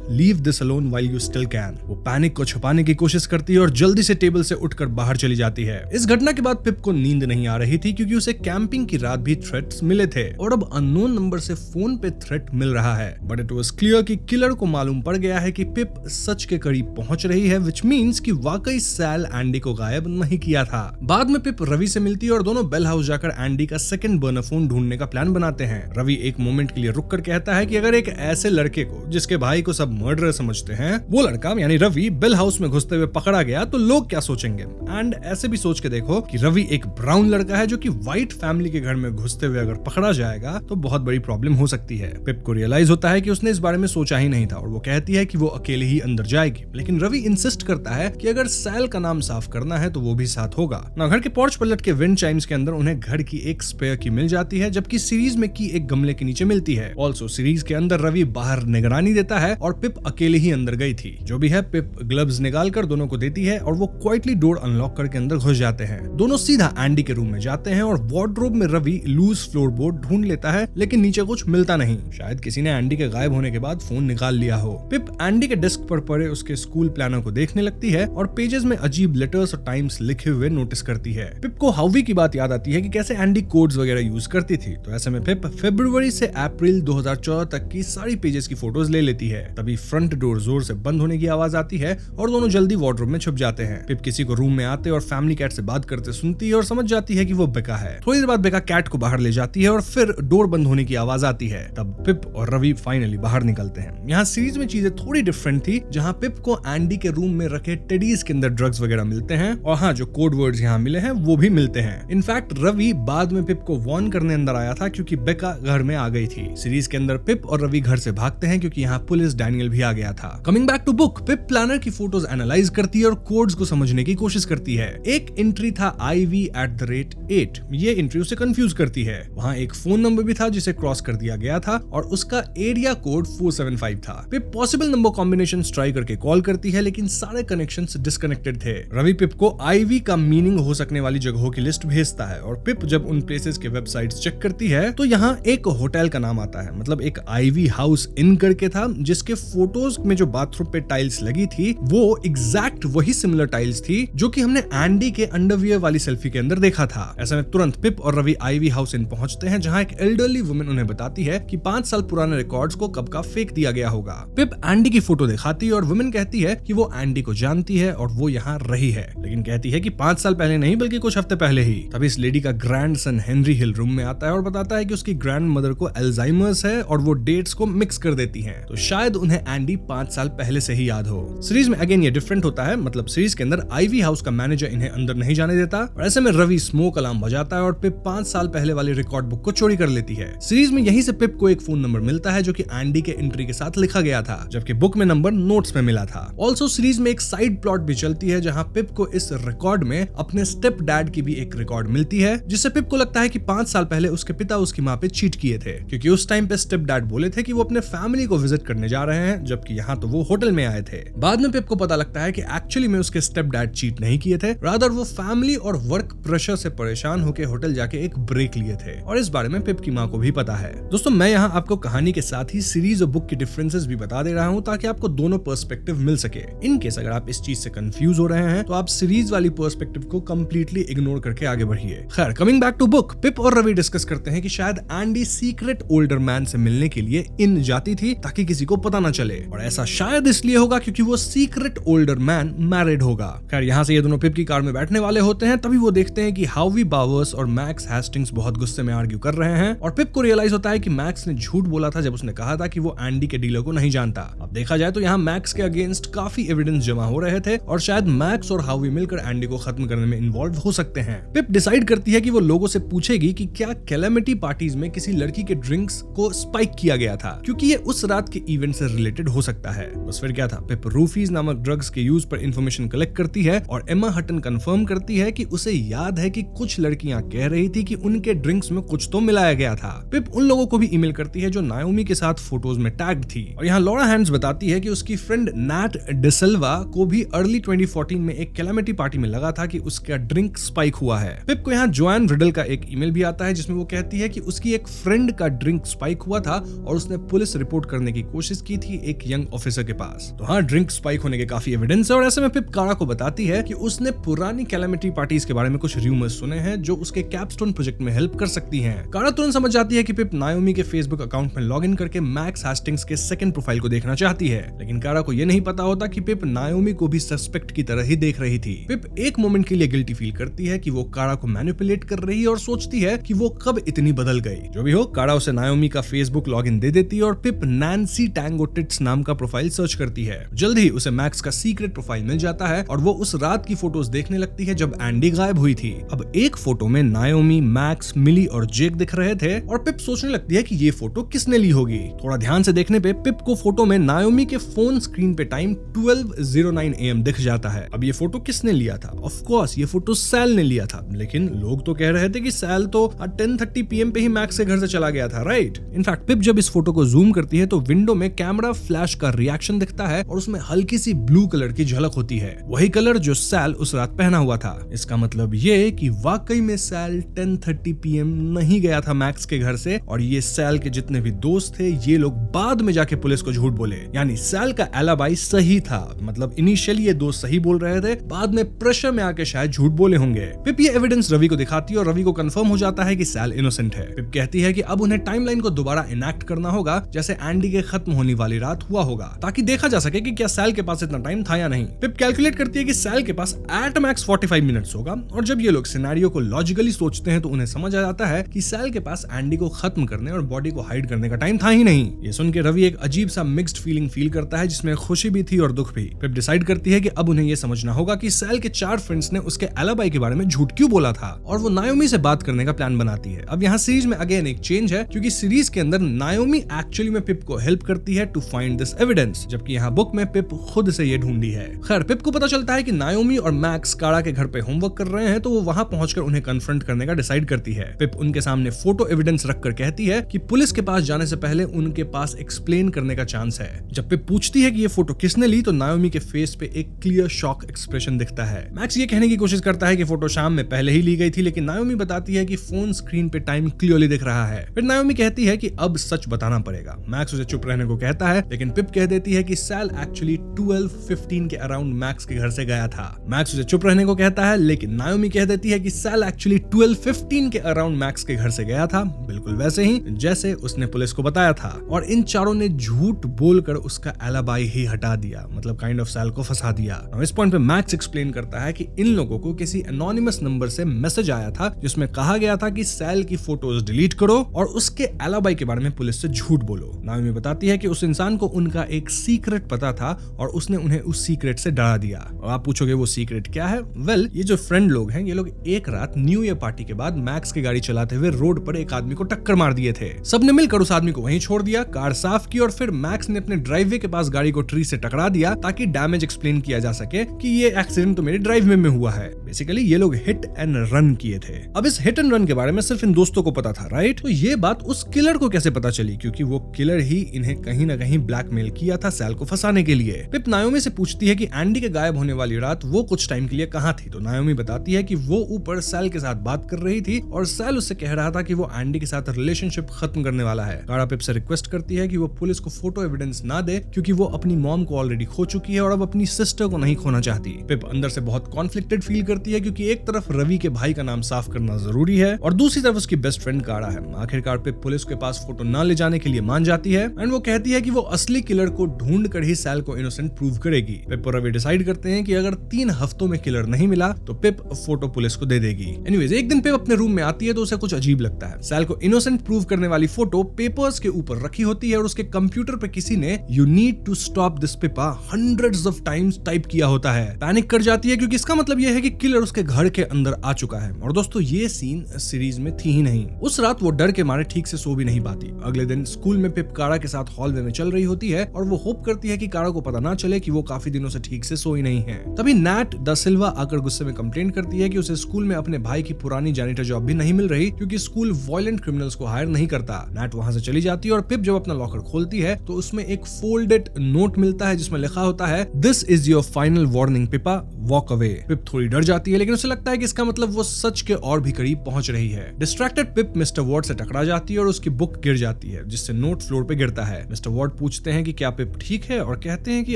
leave this alone while you still can. वो पैनिक को छुपाने की कोशिश करती है और जल्दी से टेबल से उठकर बाहर चली जाती है। इस घटना के बाद पिप को नींद नहीं आ रही थी क्योंकि उसे कैंपिंग की रात भी थ्रेट्स मिले थे और अब अननोन नंबर से फोन पे थ्रेट मिल रहा है। बट इट वाज क्लियर कि किलर को मालूम पड़ गया है कि पिप सच के करीब पहुंच रही है, विच मीन्स कि वाकई सैल एंडी को गायब नहीं किया था। बाद में पिप रवि से मिलती है और दोनों बेल हाउस जाकर एंडी का सेकंड बर्नर फोन ढूंढने का प्लान बनाते हैं। रवि एक मोमेंट के लिए रुककर कहता है कि अगर एक ऐसे लड़के को जिसके भाई को सब मर्डरर समझते हैं, वो लड़का यानी रवि बेल हाउस में घुसते हुए पकड़ा गया तो लोग क्या सोचेंगे। एंड ऐसे भी सोच के देखो कि रवि एक ब्राउन लड़का है जो कि व्हाइट फैमिली के घर में घुसते हुए अगर पकड़ा जाएगा तो बहुत बड़ी प्रॉब्लम हो सकती है। पिप को रियलाइज होता है कि उसने इस बारे में सोचा ही नहीं था और वो कहती है कि वो अकेले ही अंदर जाएगी, लेकिन रवि इंसिस्ट करता है कि अगर सैल का नाम साफ करना है तो वो भी साथ होगा ना। घर के पोर्च पलट के विंड चाइम्स के अंदर उन्हें घर की एक स्पेयर की मिल जाती है, जबकि सीरीज में की एक गमले के नीचे मिलती है। ऑल्सो सीरीज के अंदर रवि बाहर निगरानी देता है और पिप अकेले ही अंदर गई थी। जो भी है, पिप ग्लव्स निकाल कर दोनों को देती है और वो क्वाइटली डोर अनलॉक करके अंदर घुस जाते हैं। दोनों सीधा एंडी के रूम में जाते हैं और वार्डरोब में रवि लूज फ्लोरबोर्ड ढूंढ लेता है, लेकिन नीचे कुछ मिलता नहीं। शायद किसी ने एंडी के गायब होने के बाद फोन निकाल लिया हो। पिप एंडी के डेस्क पर पड़े उसके स्कूल प्लानर को देखने लगती है और पेजेस में अजीब लेटर्स और टाइम्स लिखे हुए नोटिस करती है। पिप को हावी की बात याद आती है कि कैसे एंडी कोड्स वगैरह यूज करती थी। तो ऐसे में पिप फरवरी से अप्रैल 2014 तक की सारी पेजेस की फोटोज ले लेती है। तभी फ्रंट डोर जोर से बंद होने की आवाज आती है और दोनों जल्दी वार्डरोब में छुप जाते हैं। पिप किसी को रूम में आते और फैमिली कैट से बात करते सुनती है और समझ जाती है कि वो बेका है। थोड़ी देर बाद बेका कैट को बाहर ले जाती है और फिर डोर बंद होने की आवाज आती है। तब पिप और रवि फाइनली बाहर निकलते हैं। यहाँ सीरीज में चीजें थोड़ी डिफरेंट थी, जहाँ पिप को एंडी के रूम में रखे टेडीज के अंदर ड्रग्स वगैरह मिलते हैं और हाँ, जो कोड वर्ड्स यहाँ मिले हैं वो भी मिलते हैं। इनफैक्ट रवि बाद में पिप को वार्न करने अंदर आया था क्योंकि बेका घर में आ गई थी। सीरीज के अंदर पिप और रवि घर से भागते हैं क्योंकि यहाँ पुलिस डैनियल भी आ गया था। Coming back to book, Pip planner की फोटोज एनालाइज करती है और कोड्स को समझने की कोशिश करती है। एक एंट्री था IV@8। ये एंट्री उसे कंफ्यूज करती है। वहाँ एक फोन नंबर भी था जिसे क्रॉस कर दिया गया था और उसका एरिया कोड 475 था। पिप पॉसिबल नंबर कॉम्बिनेशन ट्राई करके कॉल करती है, लेकिन सारे कनेक्शंस डिस्कनेक्टेड थे। रवि पिप को IV का मीनिंग हो सकने वाली जगहों की लिस्ट भेजता है और पिप जब उन प्लेसेस के वेबसाइट्स चेक करती है तो यहाँ एक होटल का नाम आता है, मतलब एक IV हाउस इन करके था, जिसके फोटोज में जो बाथरूम पे टाइल्स लगी थी वो एग्जैक्ट वही सिमिलर टाइल्स थी जो कि हमने एंडी के अंडरवियर वाली सेल्फी के अंदर देखा था। ऐसे में तुरंत पिप और रवि IV हाउस इन पहुंचते हैं, जहाँ एक एल्डरली वुमन उन्हें बताती है कि 5 साल पुराने रिकॉर्ड्स को कब का फेंक दिया गया होगा। पिप एंडी की फोटो दिखाती है और वुमन कहती है कि वो एंडी को जानती है और वो यहाँ रही है, लेकिन कहती है कि 5 साल पहले नहीं बल्कि कुछ हफ्ते पहले ही। तभी इस लेडी का ग्रैंडसन हेनरी हिल रूम में आता है और बताता है कि उसकी ग्रैंड मदर को अल्जाइमर्स है और वो डेट्स को मिक्स कर देती हैं, तो शायद उन्हें एंडी 5 साल पहले से ही याद हो। सीरीज में अगेन ये डिफरेंट होता है, मतलब सीरीज के अंदर IV हाउस का मैनेजर इन्हें अंदर नहीं जाने देता और ऐसे में रवि स्मोक अलार्म बजाता है और पिप 5 साल पहले वाली रिकॉर्ड बुक को चोरी कर लेती है। सीरीज में यहीं से पिप को एक फोन नंबर मिलता है जो कि एंडी के एंट्री के साथ लिखा गया था, जबकि बुक में नंबर नोट्स में मिला था। ऑल्सो सीरीज में एक साइड प्लॉट भी चलती है जहां पिप को इस रिकॉर्ड में अपने स्टेप डैड की भी एक रिकॉर्ड मिलती है, जिससे पिप को लगता है कि 5 साल पहले उसके पिता उसकी माँ पे चीट किए थे, क्योंकि उस टाइम पे स्टेप डैड बोले थे कि वो अपने फैमिली को विजिट करने जा रहे हैं, जबकि यहाँ तो वो होटल में आए थे। बाद में पिप को पता लगता है कि एक्चुअली में उसके स्टेप डैड चीट नहीं किए थे, रादर वो फैमिली और वर्क प्रेशर से परेशान होकर होटल जाके एक ब्रेक लिए थे, और इस बारे में पिप की माँ को भी पता है। दोस्तों, मैं यहाँ आपको कहानी के साथ ही सीरीज और बुक की डिफरेंसेस भी बता दे रहा हूँ ताकि आपको दोनों पर्सपेक्टिव मिल सके। इन केस अगर आप इस चीज से कंफ्यूज हो रहे हैं तो आप सीरीज वाली पर्सपेक्टिव को कंप्लीटली इग्नोर करके आगे बढ़िए। खैर, कमिंग बैक टू बुक, पिप और रवि डिस्कस करते हैं कि शायद एंडी सीक्रेट ओल्डर मैन से मिलने के लिए इन जाती थी ताकि किसी को पता ना चले, और ऐसा शायद इसलिए होगा क्योंकि वो सीक्रेट ओल्डर मैन मैरिड होगा। खैर, यहाँ से ये दोनों पिप की कार में बैठने वाले होते हैं, तभी वो देखते हैं कि हावी बावर्स और मैक्स हेस्टिंग्स बहुत गुस्से में आर्ग्यू कर रहे हैं और पिप को रियलाइज होता है कि मैक्स ने झूठ बोला था जब उसने कहा था कि वो एंडी के डीलर को नहीं जानता। अब देखा जाए तो यहाँ मैक्स के अगेंस्ट काफी एविडेंस जमा हो रहे थे और शायद मैक्स और हावी मिलकर एंडी को खत्म करने में इन्वॉल्व हो सकते हैं। पिप डिसाइड करती है कि वो लोगों से पूछेगी कि क्या कैलेमिटी पार्टीज में किसी लड़की के ड्रिंक्स को स्पाइक किया गया था, क्योंकि ये उस रात के इवेंट से रिलेटेड हो सकता है। बस फिर क्या था, पिप रूफीज नामक ड्रग्स के यूज पर इंफॉर्मेशन कलेक्ट करती है और एम्मा हटन कंफर्म करती है कि उसे याद है कि कुछ लड़कियां कह रही थी कि उनके ड्रिंक्स में कुछ तो मिलाया गया था। पिप उन लोगों को भी ईमेल करती है जो नायोमी के साथ फोटोज में टैग्ड थी, और यहाँ लॉरा हैंड्स बताती है कि उसकी फ्रेंड नैट डिसिल्वा को भी अर्ली 2014 में एक कैलेमिटी पार्टी में लगा था कि उसका ड्रिंक स्पाइक हुआ है। पिप को यहाँ जोआन रिडल का एक ईमेल भी आता है जिसमें वो कहती है कि उसकी एक फ्रेंड का ड्रिंक स्पाइक हुआ था और उसने पुलिस रिपोर्ट करने की कोशिश की थी एक यंग ऑफिसर के पास। तो हाँ, ड्रिंक स्पाइक होने के काफी एविडेंस है, और ऐसे में पिप कारा को बताती है कि उसने पुरानी कैलेमिटी पार्टीज के बारे में कुछ रूमर्स सुने हैं जो उसके कैपस्टोन प्रोजेक्ट में हेल्प कर सकती हैं। कारा तुरंत समझ जाती है कि पिप नायोमी के फेसबुक अकाउंट में लॉग इन करके मैक्स हेस्टिंग्स के सेकंड प्रोफाइल को देखना चाहती है, लेकिन कारा को यह नहीं पता होता कि पिप नायोमी को भी सस्पेक्ट की तरह ही देख रही थी। पिप एक मोमेंट के लिए गिल्टी फील करती है कि वो कारा को मैनिपुलेट कर रही है और सोचती है कि वो कब इतनी बदल गई। जो भी हो, कारा उसे नायोमी का फेसबुक लॉगिन दे देती है और पिप नैन्सी टैंगो टिट्स नाम का प्रोफाइल सर्च करती है। जल्द ही उसे मैक्स का सीक्रेट प्रोफाइल मिल जाता है और वो उस रात की फोटोज देखने लगती है जब एंडी गायब हुई थी। अब एक फोटो में नायोमी, मैक्स, मिली और जेक दिख रहे थे और पिप सोचने लगती है कि ये फोटो किसने ली होगी। थोड़ा ध्यान से देखने पे पिप को फोटो में नायोमी के फोन स्क्रीन पे टाइम 12:09 AM दिख जाता है। अब ये फोटो किसने लिया था? ऑफ कोर्स ये फोटो सैल ने लिया था, लेकिन लोग तो कह रहे थे कि सैल तो 10:30 PM पे ही मैक्स के घर से चला गया था, राइट? इनफैक्ट पिप जब इस फोटो को जूम करती है तो विंडो में कैमरा फ्लैश का रिएक्शन दिखता है और उसमें हल्की सी ब्लू कलर की झलक होती है, वही कलर जो सैल उस रात पहना हुआ था। इसका मतलब ये कि वाकई में सैल 10:30 PM नहीं गया था मैक्स के घर से, और ये सैल के जितने भी दोस्त थे ये लोग बाद में जाके पुलिस को झूठ बोले। यानी सैल का एलिबाई सही था, मतलब इनिशियली ये दोस्त सही बोल रहे थे, बाद में प्रेशर में आके शायद झूठ बोले होंगे। पिप ये एविडेंस रवि को दिखाती है और रवि को कंफर्म हो जाता है कि सैल इनोसेंट है। पिप कहती है कि अब उन्हें टाइमलाइन को दोबारा इनैक्ट करना होगा जैसे एंडी के खत्म होने वाली रात हुआ होगा, ताकि देखा जा सके कि क्या सैल के पास इतना टाइम था या नहीं। पिप कैलकुलेट करती है कि सैल के पास एट मैक्स 45 मिनट्स होगा, और जब ये लोग सिनेरियो को लॉजिकली सोचते हैं तो उन्हें समझ आ जाता है कि सैल के पास एंडी को खत्म करने और बॉडी को हाइड करने का टाइम था ही नहीं। ये सुन के रवि एक अजीब सा मिक्स्ड फीलिंग फील करता है, जिसमें खुशी भी थी और दुख भी। पिप डिसाइड करती है कि अब उन्हें यह समझना होगा कि सैल के 4 फ्रेंड्स ने उसके एलिबाई के बारे में झूठ क्यों बोला था, और वो नायोमी से बात करने का प्लान बनाती है। अब यहाँ सीरीज में अगेन एक चेंज है, क्योंकि सीरीज के अंदर नायोमी एक्चुअली में पिप को हेल्प करती है टू फाइंड दिस एविडेंस, जबकि यहाँ बुक में पिप खुद से ये ढूंढी है। खैर, पिप को पता चलता है कि नायोमी और मैक्स काड़ा के घर पे होमवर्क कर रहे हैं, तो वो वहां पहुंचकर उन्हें कन्फ्रंट करने का डिसाइड करती है। पिप उनके सामने फोटो एविडेंस रखकर कहती है कि पुलिस के पास जाने से पहले उनके पास एक्सप्लेन करने का चांस है। जब पिप पूछती है कि ये फोटो किसने ली, तो नायोमी के फेस पे एक क्लियर शॉक एक्सप्रेशन दिखता है। मैक्स ये कहने की कोशिश करता है कि फोटो शाम में पहले ही ली गई थी, लेकिन नायोमी बताती है कि फोन स्क्रीन पे टाइम क्लियरली दिख रहा है। फिर नायोमी कहती है कि अब सच बताना पड़ेगा। मैक्स उसे चुप रहने को कहता है, लेकिन पिप कह देती है कि सैल एक्चुअली 12:15 के अराउंड मैक्स के घर से गया था। मैक्स उसे चुप रहने को कहता है, लेकिन नायोमी कह देती है कि सैल एक्चुअली 12:15 के अराउंड मैक्स के घर से गया था, बिल्कुल वैसे ही जैसे उसने पुलिस को बताया था। और इन चारों ने झूठ बोलकर उसका एलिबाई ही हटा दिया, मतलब काइंड ऑफ सैल को फंसा दिया। इस पॉइंट पे मैक्स एक्सप्लेन करता है कि इन लोगों को किसी एनोनिमस नंबर से मैसेज आया था, जिसमें कहा गया था कि सैल की फोटोज डिलीट करो और उसके एलिबाई के बारे में पुलिस से झूठ बोलो। नायोमी बताती है कि उस इंसान को उनका एक सीक्रेट पता था और उसने उन्हें उस सीक्रेट से डरा दिया। और आप पूछोगे वो सीक्रेट क्या है? वेल, ये जो फ्रेंड लोग हैं, ये लोग एक रात न्यू ईयर पार्टी के बाद मैक्स की गाड़ी चलाते हुए रोड पर एक आदमी को टक्कर मार दिए थे। सबने मिलकर उस आदमी को वहीं छोड़ दिया, कार साफ की, और फिर मैक्स ने अपने ड्राइववे के पास गाड़ी को ट्री से टकरा दिया ताकि डैमेज एक्सप्लेन किया जा सके कि ये एक्सीडेंट तो मेरे ड्राइववे में हुआ है। बेसिकली ये लोग हिट एंड रन किए थे। अब इस हिट एंड रन के बारे में सिर्फ इन दोस्तों को पता था, राइट? तो ये बात उस किलर को कैसे पता चली? क्योंकि वो किलर ही इन्हें कहीं ना कहीं ब्लैकमेल किया था सैल को फंसाने के लिए। पिप नायोमी से पूछती है कि एंडी के गायब होने वाली रात वो कुछ टाइम के लिए कहाँ थी, तो नायोमी बताती है कि वो ऊपर सैल के साथ बात कर रही थी और सैल उससे कह रहा था कि वो एंडी के साथ रिलेशनशिप खत्म करने वाला है। काड़ा पिप से रिक्वेस्ट करती है कि वो पुलिस को फोटो एविडेंस ना दे, क्योंकि वो अपनी मॉम को ऑलरेडी खो चुकी है और अब अपनी सिस्टर को नहीं खोना चाहती। पिप अंदर से बहुत कॉन्फ्लिक्टेड फील करती है, क्योंकि एक तरफ रवि के भाई का नाम साफ करना जरूरी है और दूसरी तरफ उसकी बेस्ट फ्रेंड काड़ा है। आखिरकार पिप पुलिस के पास फोटो ना ले जाने के लिए मान जाती है एंड वो कहती है कि वो असली किलर को ढूंढ कर ही सैल को इनोसेंट प्रूव करेगी। पिप और रवि डिसाइड करते हैं कि अगर 3 हफ्तों में किलर नहीं मिला तो पिप फोटो पुलिस को दे देगी। एनीवेज, एक दिन पिप अपने रूम में आती है तो उसे कुछ अजीब लगता है। सैल को इनोसेंट प्रूव करने वाली फोटो पेपर्स के ऊपर रखी होती है और उसके कंप्यूटर पे किसी ने "you need to stop this Pippa" hundreds of times type किया होता है। पैनिक कर जाती है, क्योंकि इसका मतलब यह है कि किलर उसके घर के अंदर आ चुका है। और दोस्तों, ये सीन सीरीज में थी ही नहीं। उस रात वो डर के मारे ठीक से सो भी नहीं पाती। अगले दिन स्कूल में पिप काड़ा के साथ हॉलवे में चल रही होती है और वो होप करती है कि काड़ा को पता ना चले कि वो काफी दिनों से ठीक से सोई नहीं है। तभी नैट दा सिल्वा आकर गुस्से में कंप्लेंट करती है कि उसे स्कूल में अपने भाई की पुरानी जैनिटर जॉब भी नहीं मिल रही, क्योंकि स्कूल वायलेंट क्रिमिनल्स को हायर नहीं करता। नैट वहां से चली जाती है और पिप जब अपना लॉकर खोलती है तो उसमें एक फोल्डेड नोट मिलता है जिसमें लिखा होता है, "this is your final warning Pipa, walk away". Pip थोड़ी डर जाती है, लेकिन उसे लगता है कि इसका मतलब वो सच के और भी करीब पहुंच रही है। डिस्ट्रैक्टेड पिप मिस्टर वार्ड से टकरा जाती है और उसकी बुक गिर जाती है, जिससे नोट फ्लोर पे गिरता है। मिस्टर वार्ड पूछते हैं कि क्या पिप ठीक है और कहते हैं कि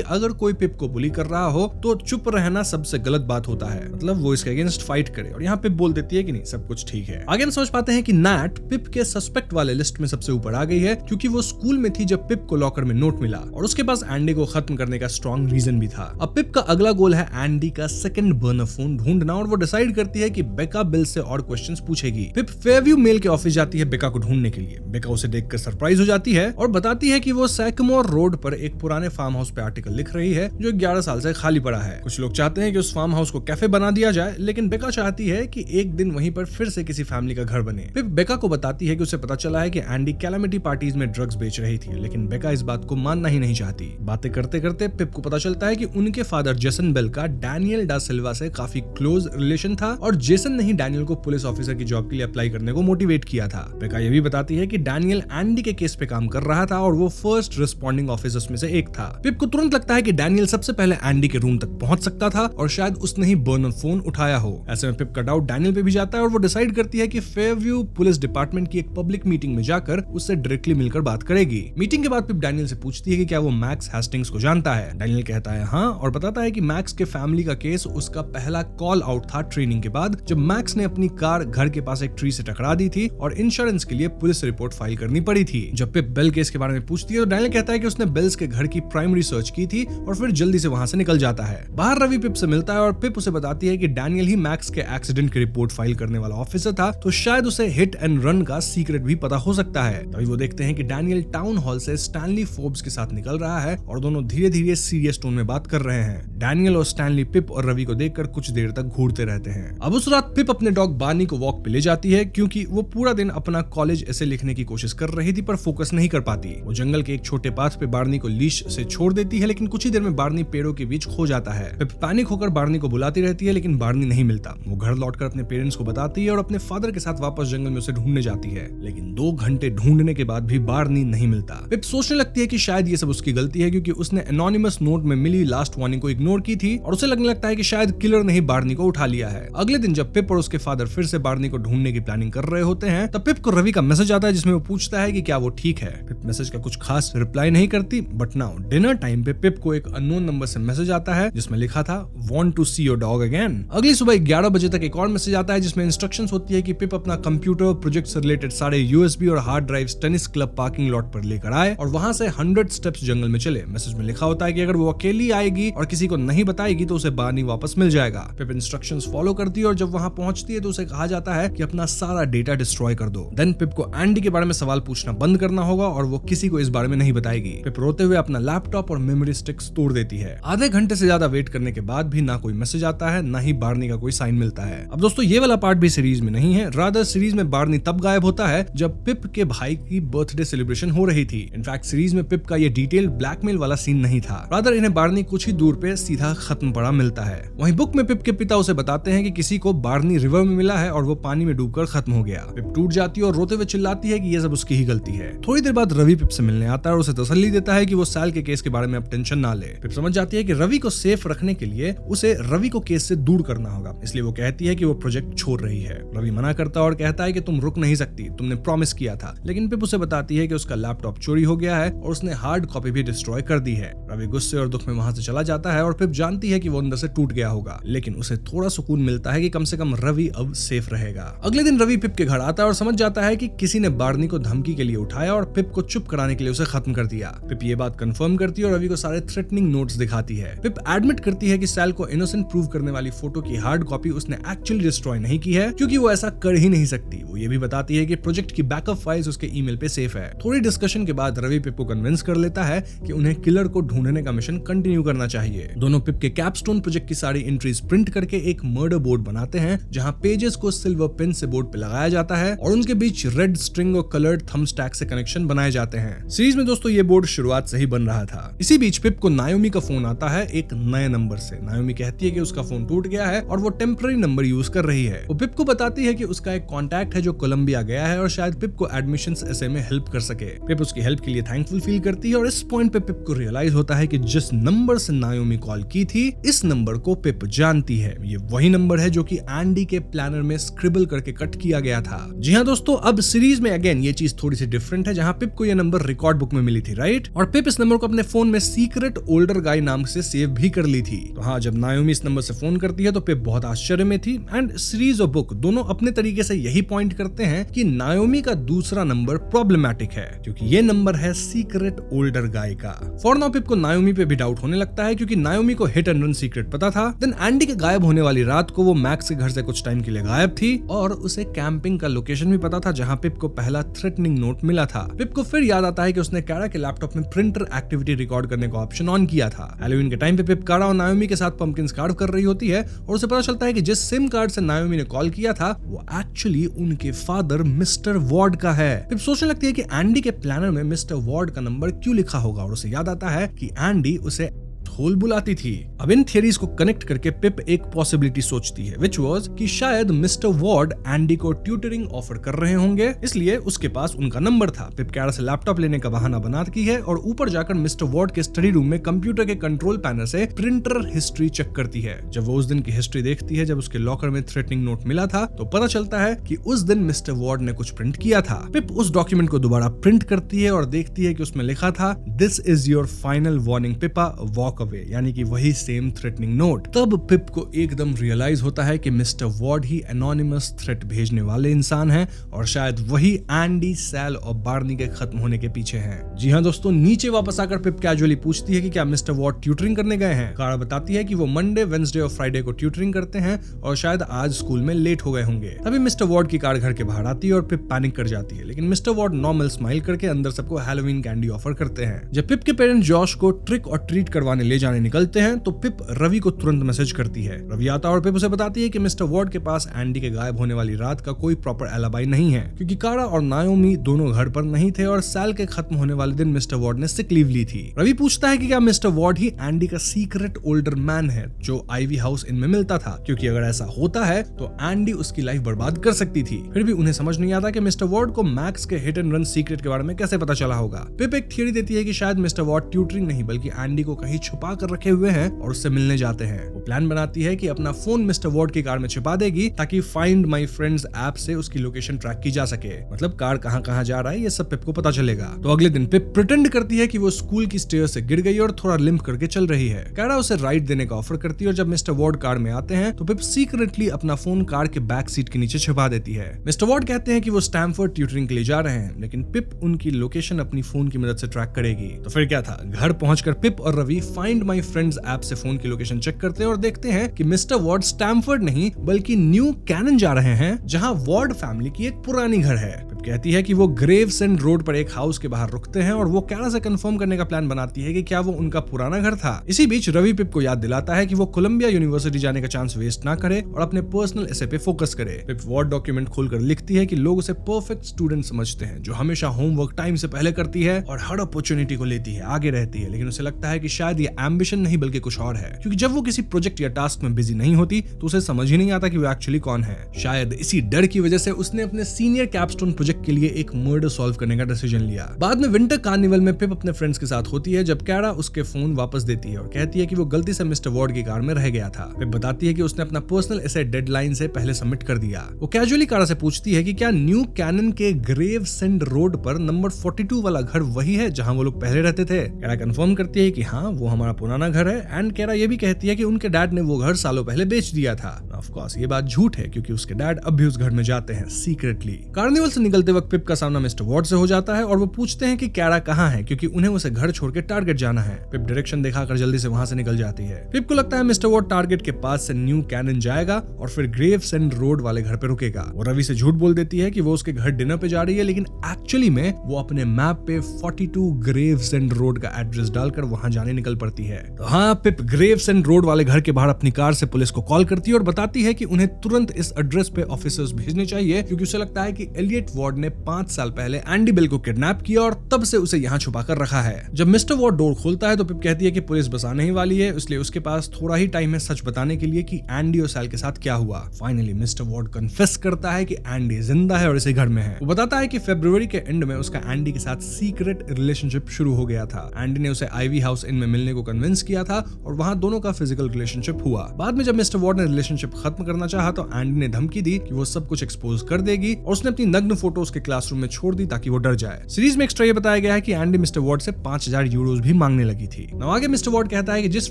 अगर कोई पिप को बुली कर रहा हो तो चुप रहना सबसे गलत बात होता है, मतलब वो इसके अगेंस्ट फाइट करे। और यहाँ पिप बोल देती है कि नहीं, सब कुछ ठीक है। आगे हम समझ पाते हैं कि नैट पिप के सस्पेक्ट वाले लिस्ट में सबसे ऊपर आ गई है, क्योंकि वो स्कूल में थी जब पिप को लॉकर में नोट मिला और उसके पास एंडी को खत्म करने का स्ट्रॉन्ग रीजन भी था। अब पिप का अगला गोल है एंडी का सेकंड बर्नर फोन ढूंढना, और वो डिसाइड करती है कि बेका बिल से और क्वेश्चंस पूछेगी। पिप फेयरव्यू मेल के ऑफिस जाती है बेका को ढूंढने के लिए। बेका उसे देखकर सरप्राइज हो जाती है और बताती है कि वो सैकमोर रोड पर एक पुराने फार्म हाउस पे आर्टिकल लिख रही है जो 11 साल से खाली पड़ा है। कुछ लोग चाहते हैं कि उस फार्म हाउस को कैफे बना दिया जाए, लेकिन बेका चाहती है कि एक दिन वहीं पर फिर से किसी फैमिली का घर बने। पिप बेका को बताती है कि उसे पता चला है कि एंडी कैलामिटी पार्टीज में ड्रग्स बेच रही थी, लेकिन बेका इस बात को मानना ही नहीं चाहती। बातें करते करते पिप को पता चलता है कि उनके फादर जेसन बेल का डैनियल डा सिल्वा से काफी क्लोज रिलेशन था और जेसन ने ही डैनियल को पुलिस ऑफिसर की जॉब के लिए अप्लाई करने को मोटिवेट किया था। बेका ये भी बताती है कि डैनियल एंडी के केस पे काम कर रहा था और वो फर्स्ट कॉरेस्पॉन्डिंग ऑफिसर्स में से एक था। पिप को तुरंत लगता है कि डैनियल सबसे पहले एंडी के रूम तक पहुंच सकता था और शायद उसने ही बर्नर फोन उठाया हो। ऐसे में पिप का डाउट डैनियल पे भी जाता है और वो डिसाइड करती है कि फेयरव्यू पुलिस डिपार्टमेंट की एक पब्लिक मीटिंग में जाकर उससे डायरेक्टली मिलकर बात करेगी। मीटिंग के बाद पिप डैनियल से पूछती है कि क्या वो मैक्स हेस्टिंग्स को जानता है। डैनियल कहता है हाँ, और बताता है कि मैक्स के फैमिली का केस उसका पहला कॉल आउट था ट्रेनिंग के बाद, जब मैक्स ने अपनी कार घर के पास एक ट्री से टकरा दी थी और इंश्योरेंस के लिए पुलिस रिपोर्ट फाइल करनी पड़ी थी। जब पिप बेल केस के बारे में पूछती है तो डैनियल कहता है कि उसने बेल्स के घर की प्राइमरी सर्च की थी और फिर जल्दी से वहां से निकल जाता है। बाहर रवि पिप से मिलता है और पिप उसे बताती है कि डैनियल ही मैक्स के एक्सीडेंट की रिपोर्ट फाइल करने वाला ऑफिसर था, तो शायद उसे हिट एंड रन का सीक्रेट भी पता हो सकता है। तभी वो देखते हैं कि डैनियल टाउन हॉल से स्टैनली फोर्ब्स के साथ निकल रहा है और दोनों धीरे धीरे सीरियस टोन में बात कर रहे हैं। डैनियल और स्टैनली पिप और रवि को देखकर कुछ देर तक घूरते रहते हैं। अब उस रात पिप अपने डॉग बार्नी को वॉक पे ले जाती है क्योंकि वो पूरा दिन अपना कॉलेज ऐसे लिखने की कोशिश कर रही थी पर फोकस नहीं कर पाती। वो जंगल के एक छोटे पाथ पे बार्नी को लीश से छोड़ देती है, लेकिन कुछ ही देर में बार्नी पेड़ों के बीच खो जाता है। पिप पैनिक होकर बार्नी को बुलाती रहती है लेकिन बार्नी नहीं मिलता। वो घर लौटकर अपने पेरेंट्स को बताती है और अपने फादर के साथ वापस जंगल में उसे ढूंढने जाती है, लेकिन 2 घंटे ढूंढने के बाद भी बार्नी नहीं मिलता। पिप सोचने लगती है कि शायद ये सब उसकी गलती है क्योंकि उसने एनोनिमस नोट में मिली लास्ट वार्निंग को इग्नोर की थी और उसे लगने लगता है कि शायद किलर ने ही बार्नी को उठा लिया है। अगले दिन जब पिप और उसके फादर फिर से बार्नी को ढूंढने की प्लानिंग कर रहे होते हैं तब पिप को रवि का मैसेज आता है जिसमें वो पूछता है कि क्या वो ठीक है। पिप मैसेज का कुछ खास रिप्लाई नहीं करती, बट नाउ डिनर टाइम पे पिप को एक अननोन नंबर से मैसेज आता है जिसमें लिखा था want to see your dog again. अगली सुबह 11 बजे तक एक और मैसेज आता है जिसमें इंस्ट्रक्शंस होती है कि पिप अपना कंप्यूटर, प्रोजेक्ट से रिलेटेड सारे यूएसबी और hard drives tennis club parking lot पर लेकर आए और वहां से 100 स्टेप्स जंगल में चले। मैसेज में लिखा होता है कि अगर वो अकेली आएगी और किसी को नहीं बताएगी तो उसे बार्नी वापस मिल जाएगा। पिप इंस्ट्रक्शंस फॉलो करती है और जब वहां पहुंचती है तो उसे कहा जाता है कि अपना सारा डेटा डिस्ट्रॉय कर दो। देन पिप को एंडी के बारे में सवाल पूछना बंद करना होगा और वो किसी को इस बारे में नहीं बताएगी। पिप रोते हुए अपना लैपटॉप और मेमोरी स्टिक्स तोड़ देती है। आधे घंटे से ज्यादा वेट करने के बाद भी ना कोई मैसेज आता है, ना ही बार्नी का कोई साइन मिलता है। अब दोस्तों ये वाला पार्ट भी सीरीज में नहीं है, रादर सीरीज में बार्नी तब गायब होता है जब पिप के भाई की बर्थडे सेलिब्रेशन हो रही थी। इनफैक्ट सीरीज में पिप का ये डिटेल ब्लैकमेल वाला सीन नहीं था, रादर इन्हें बार्नी कुछ ही दूर पे सीधा खत्म पड़ा मिलता है। वहीं बुक में पिप के पिता उसे बताते हैं कि किसी को बार्नी रिवर में मिला है और वो पानी में डूबकर खत्म हो गया। पिप टूट जाती है और रोते हुए चिल्लाती है कि ये सब उसकी ही गलती है। थोड़ी देर बाद रवि पिप से मिलने आता है और उसे तसल्ली देता है कि वो सैल के केस के बारे में अब टेंशन ना ले। पिप समझ जाती है कि रवि को सेफ रखने के लिए उसे रवि को केस से दूर करना होगा, इसलिए वो कहती है कि वो प्रोजेक्ट छोड़ रही है। रवि मना करता है और कहता है कि तुम रुक नहीं सकती, तुमने प्रॉमिस किया था। लेकिन पिप उसे बताती है कि उसका लैपटॉप चोरी हो गया है और उसने हार्ड कॉपी भी डिस्ट्रॉय कर दी है। रवि गुस्से और दुख में वहां से चला जाता है और पिप जानती है कि वो अंदर से टूट गया होगा, लेकिन उसे थोड़ा सुकून मिलता है कि कम से कम रवि अब सेफ रहेगा। अगले दिन रवि पिप के घर आता है और समझ जाता है कि किसी ने बार्नी को धमकी के लिए उठाया और पिप को चुप कराने के लिए उसे खत्म कर दिया। पिप ये बात कंफर्म करती है और रवि को सारे थ्रेटनिंग नोट्स दिखाती है। पिप एडमिट करती है कि सैल को इनोसेंट प्रूव करने वाली फोटो की हार्ड कॉपी उसने एक्चुअली डिस्ट्रॉय नहीं की है क्योंकि वो ऐसा कर ही नहीं सकती। वो ये भी बताती है कि प्रोजेक्ट की बैकअप फाइल्स उसके ईमेल पे सेफ है। थोड़ी डिस्कशन के बाद रवि पिप को कन्विंस कर लेता है कि उन्हें किलर को ढूंढने का मिशन कंटिन्यू करना चाहिए। दोनों पिप के कैपस्टोन प्रोजेक्ट की सारी एंट्रीज प्रिंट करके एक मर्डर बोर्ड बनाते हैं जहां पेजेस को सिल्वर पेन से बोर्ड पे लगाया जाता है और उनके बीच रेड स्ट्रिंग और कलर्ड थंब स्टैक से कनेक्शन बनाए जाते हैं। सीरीज में दोस्तों ये बोर्ड शुरुआत से ही बन रहा था। इसी बीच पिप को नायोमी का फोन आता है एक नए नंबर से। नायोमी कहती है कि उसका फोन टूट गया है और वो टेम्पररी नंबर यूज कर रही है। वो पिप को बताती है कि उसका एक कॉन्टैक्ट है जो कोलंबिया गया है और शायद पिप को एडमिशंस ऐसे में हेल्प कर सके। पिप उसकी हेल्प के लिए थैंकफुल फील करती है और इस पॉइंट पे पिप को रियलाइज होता है कि जिस नंबर से नायोमी कॉल की थी इस नंबर को पिप जानती है। ये वही नंबर है जो कि एंडी के प्लानर में स्क्रिबल करके कट किया गया था। जी हाँ दोस्तों, अब सीरीज में अगेन ये चीज थोड़ी सी डिफरेंट है जहां पिप को ये नंबर रिकॉर्ड बुक में मिली थी, राइट? और पिप इस नंबर को अपने फोन में सीक्रेट ओल्डर गाय नाम से सेव भी कर ली थी। तो हाँ, जब नायोमी इस नंबर से फोन करती है तो पिप बहुत आश्चर्य में थी। एंड सीरीज और बुक दोनों अपने तरीके से यही पॉइंट करते हैं कि नायोमी का दूसरा नंबर प्रॉब्लमैटिक है क्योंकि ये नंबर है सीक्रेट ओल्डर गाय का। फॉर नाउ पिप को नायोमी पे भी डाउट होने लगता है क्योंकि नायोमी को हिट एंड रन सीक्रेट पता था। देन एंडी के गायब होने वाली रात को वो मैक्स के घर से कुछ टाइम के लिए गायब थी और उसे कैंपिंग का लोकेशन भी पता था जहां पिप को पहला थ्रेटनिंग नोट मिला था। पिप को फिर याद आता है कि उसने कारा के लैपटॉप में प्रिंटर एक्टिविटी रिकॉर्ड करने का ऑप्शन ऑन किया था। हैलोवीन के टाइम पे पिप कारा और नायोमी के साथ पंपकिंस कार्व कर रही होती है और उसे पता चलता है कि जिस सिम कार्ड से नायोमी ने कॉल किया था वो एक्चुअली उनके फादर मिस्टर वॉर्ड का है। पिप सोचने लगती है कि एंडी के प्लानर में मिस्टर वॉर्ड का नंबर क्यों लिखा होगा और उसे याद आता है कि एंडी उसे होल बुलाती थी। अब इन थियरीज को कनेक्ट करके पिप एक पॉसिबिलिटी सोचती है, विच वाज कि शायद मिस्टर वॉर्ड एंडी को ट्यूटरिंग ऑफर कर रहे होंगे, इसलिए उसके पास उनका नंबर था। पिप कैरा से लैपटॉप लेने का बहाना बनाती है और ऊपर जाकर मिस्टर वॉर्ड के स्टडी रूम में कंप्यूटर के कंट्रोल पैनल से प्रिंटर हिस्ट्री चेक करती है। जब वो उस दिन की हिस्ट्री देखती है जब उसके लॉकर में थ्रेटनिंग नोट मिला था, तो पता चलता है कि उस दिन मिस्टर वॉर्ड ने कुछ प्रिंट किया था। पिप उस डॉक्यूमेंट को दोबारा प्रिंट करती है और देखती है कि उसमें लिखा था, this is your final warning Pipa, walk away, यानी कि वही सेम थ्रेटनिंग नोट। तब पिप को एकदम रियलाइज होता है कि मिस्टर वॉर्ड ही एनोनिमस थ्रेट भेजने वाले इंसान हैं और शायद वही एंडी, सैल और बार्नी के खत्म होने के पीछे हैं। जी हाँ दोस्तों, नीचे वापस आकर पिप कैजुअली पूछती है कि क्या मिस्टर वॉर्ड ट्यूटरिंग करने गए हैं। कारा बताती है कि वो मंडे, वेंसडे और फ्राइडे को ट्यूटरिंग करते हैं और शायद आज स्कूल में लेट हो गए होंगे। तभी मिस्टर वॉर्ड की कार घर के बाहर आती है और पिप पैनिक कर जाती है, लेकिन मिस्टर वॉर्ड नॉर्मल स्माइल करके अंदर सबको हैलोवीन कैंडी ऑफर करते हैं। जब पिप के पेरेंट्स जॉश को ट्रिक और ट्रीट करवाने ले जाने निकलते हैं तो पिप रवि को तुरंत मैसेज करती है। रवि आता और पिप उसे बताती है कि मिस्टर वॉर्ड के पास एंडी के गायब होने वाली रात का कोई प्रॉपर एलाबाई नहीं है, क्योंकि कारा और नायोमी दोनों घर पर नहीं थे और सैल के खत्म होने वाले दिन मिस्टर वॉर्ड ने सिक लीव ली थी। रवि पूछता है कि क्या मिस्टर वॉर्ड ही एंडी का सीक्रेट ओल्डर मैन है जो आईवी हाउस इन में मिलता था, क्योंकि अगर ऐसा होता है तो एंडी उसकी लाइफ बर्बाद कर सकती थी। फिर भी उन्हें समझ नहीं आता कि मिस्टर वॉर्ड को मैक्स के हिट एंड रन सीक्रेट के बारे में कैसे पता चला होगा। पिप एक थियरी देती है कि शायद मिस्टर वॉर्ड ट्यूटरिंग नहीं बल्कि एंडी को कहीं छुपा कर रखे हुए हैं और उससे मिलने जाते हैं। वो प्लान बनाती है कि अपना फोन मिस्टर वॉर्ड की कार में छिपा देगी ताकि फाइंड माई फ्रेंड्स ऐप से उसकी लोकेशन ट्रैक की जा सके, मतलब कार कहां जा रहा है ये सब पिप को पता चलेगा। तो अगले दिन पिप प्रिटेंड करती है कि वो स्कूल की स्टेयर से गिर गई और थोड़ा लिम्प करके चल रही है। कारा उसे राइड देने का ऑफर करती है और जब मिस्टर वॉर्ड कार में आते हैं तो पिप सीक्रेटली अपना फोन कार के बैक सीट के नीचे छिपा देती है। मिस्टर वॉर्ड कहते हैं कि वो स्टैमफोर्ड ट्यूटरिंग के लिए जा रहे हैं, लेकिन पिप उनकी लोकेशन अपनी फोन की मदद से ट्रैक करेगी। तो फिर क्या था, घर पहुंचकर पिप और Ravi find my friends app से फोन की लोकेशन चेक करते हैं और देखते हैं कि मिस्टर वॉर्ड स्टैमफोर्ड नहीं बल्कि न्यू कैनन जा रहे हैं, जहां वॉर्ड फैमिली की एक पुरानी घर है। पिप कहती है कि वो ग्रेवसेंड रोड पर एक हाउस के बाहर रुकते हैं और वो कारा से कंफर्म करने का प्लान बनाती है कि क्या वो उनका पुराना घर था। इसी बीच रवि पिप को याद दिलाता है कि वो कोलंबिया यूनिवर्सिटी जाने का चांस वेस्ट ना करे और अपने पर्सनल एसे पे फोकस करे। पिप वॉर्ड डॉक्यूमेंट खोलकर लिखती है कि लोग उसे परफेक्ट स्टूडेंट समझते हैं, जो हमेशा होमवर्क टाइम से पहले करती है और हर अपॉर्चुनिटी को लेती है, आगे रहती है। लेकिन उसे लगता है कि शायद ये एम्बिशन नहीं बल्कि कुछ और है, क्योंकि जब वो किसी प्रोजेक्ट या टास्क में बिजी नहीं होती तो उसे समझ ही नहीं आता कि वो एक्चुअली कौन है। शायद इसी डर की वजह से उसने अपने सीनियर कैपस्टोन प्रोजेक्ट के लिए एक मर्डर सॉल्व करने का डिसीजन लिया। बाद में विंटर कार्निवल में पिप अपने फ्रेंड्स के साथ होती है जब कारा उसके फोन वापस देती है और कहती है कि वो गलती से मिस्टर वॉर्ड की कार में रह गया था। पिप बताती है कि उसने अपना पर्सनल एसे डेडलाइन से पहले सबमिट कर दिया। वो कैजुअली कारा से पूछती है कि क्या न्यू कैनन के ग्रेवसेंड रोड पर नंबर 42 वाला घर वही है जहां वो लोग पहले रहते थे। कारा कंफर्म करती है कि हाँ, वो हमारा पुराना घर है एंड कारा ये भी कहती है कि उनके डैड ने वो घर सालों पहले बेच दिया था। ऑफ कोर्स ये बात झूठ है, क्योंकि उसके डैड अब भी उस घर में जाते हैं सीक्रेटली। कार्निवल से निकलते वक्त पिप का सामना मिस्टर वॉर्ड से हो जाता है और वो पूछते हैं कि कारा कहाँ है, क्योंकि उन्हें उसे घर छोड़ के टारगेट जाना है। पिप डायरेक्शन दिखाकर जल्दी से वहां से निकल जाती है। पिप को लगता है मिस्टर वॉर्ड टारगेट के पास से न्यू कैनन जाएगा और फिर ग्रेवसेंड रोड वाले घर पे रुकेगा। वो रवि से झूठ बोल देती है कि वो उसके घर डिनर पे जा रही है, लेकिन एक्चुअली में वो अपने मैप पे 42 ग्रेवसेंड रोड का एड्रेस डालकर वहां जाने निकल पड़ती है। तो हाँ, पिप ग्रेवसेंड रोड वाले घर के बाहर अपनी कार से पुलिस को कॉल करती है और बताती है कि उन्हें तुरंत इस एड्रेस पे ऑफिसर्स भेजने चाहिए, क्योंकि उसे लगता है कि एलियट वॉर्ड ने 5 साल पहले एंडी बेल को किडनैप किया और तब से उसे यहाँ छुपा कर रखा है। जब मिस्टर वॉर्ड डोर खोलता है तो पिप कहती है कि पुलिस बस आने ही वाली है, इसलिए उसके पास थोड़ा ही टाइम है सच बताने के लिए कि एंडी और सैल के साथ क्या हुआ। फाइनली मिस्टर वॉर्ड कन्फेस करता है कि एंडी जिंदा है और इसी घर में है। वो बताता है कि फरवरी के एंड में उसका एंडी के साथ सीक्रेट रिलेशनशिप शुरू हो गया था। एंडी ने उसे आईवी हाउस इन में मिलने को कन्विंस किया था और वहां दोनों का फिजिकल रिलेशनशिप हुआ। बाद में जब मिस्टर वॉर्ड ने रिलेशनशिप खत्म करना चाहा तो एंडी ने धमकी दी कि वो सब कुछ एक्सपोज कर देगी और उसने अपनी नग्न फोटो उसके क्लासरूम में छोड़ दी ताकि वो डर जाए। सीरीज में एक्स्ट्रा ये बताया गया है कि एंडी मिस्टर वॉर्ड से 5000 यूरोज भी मांगने लगी थी। आगे मिस्टर वॉर्ड कहता है कि जिस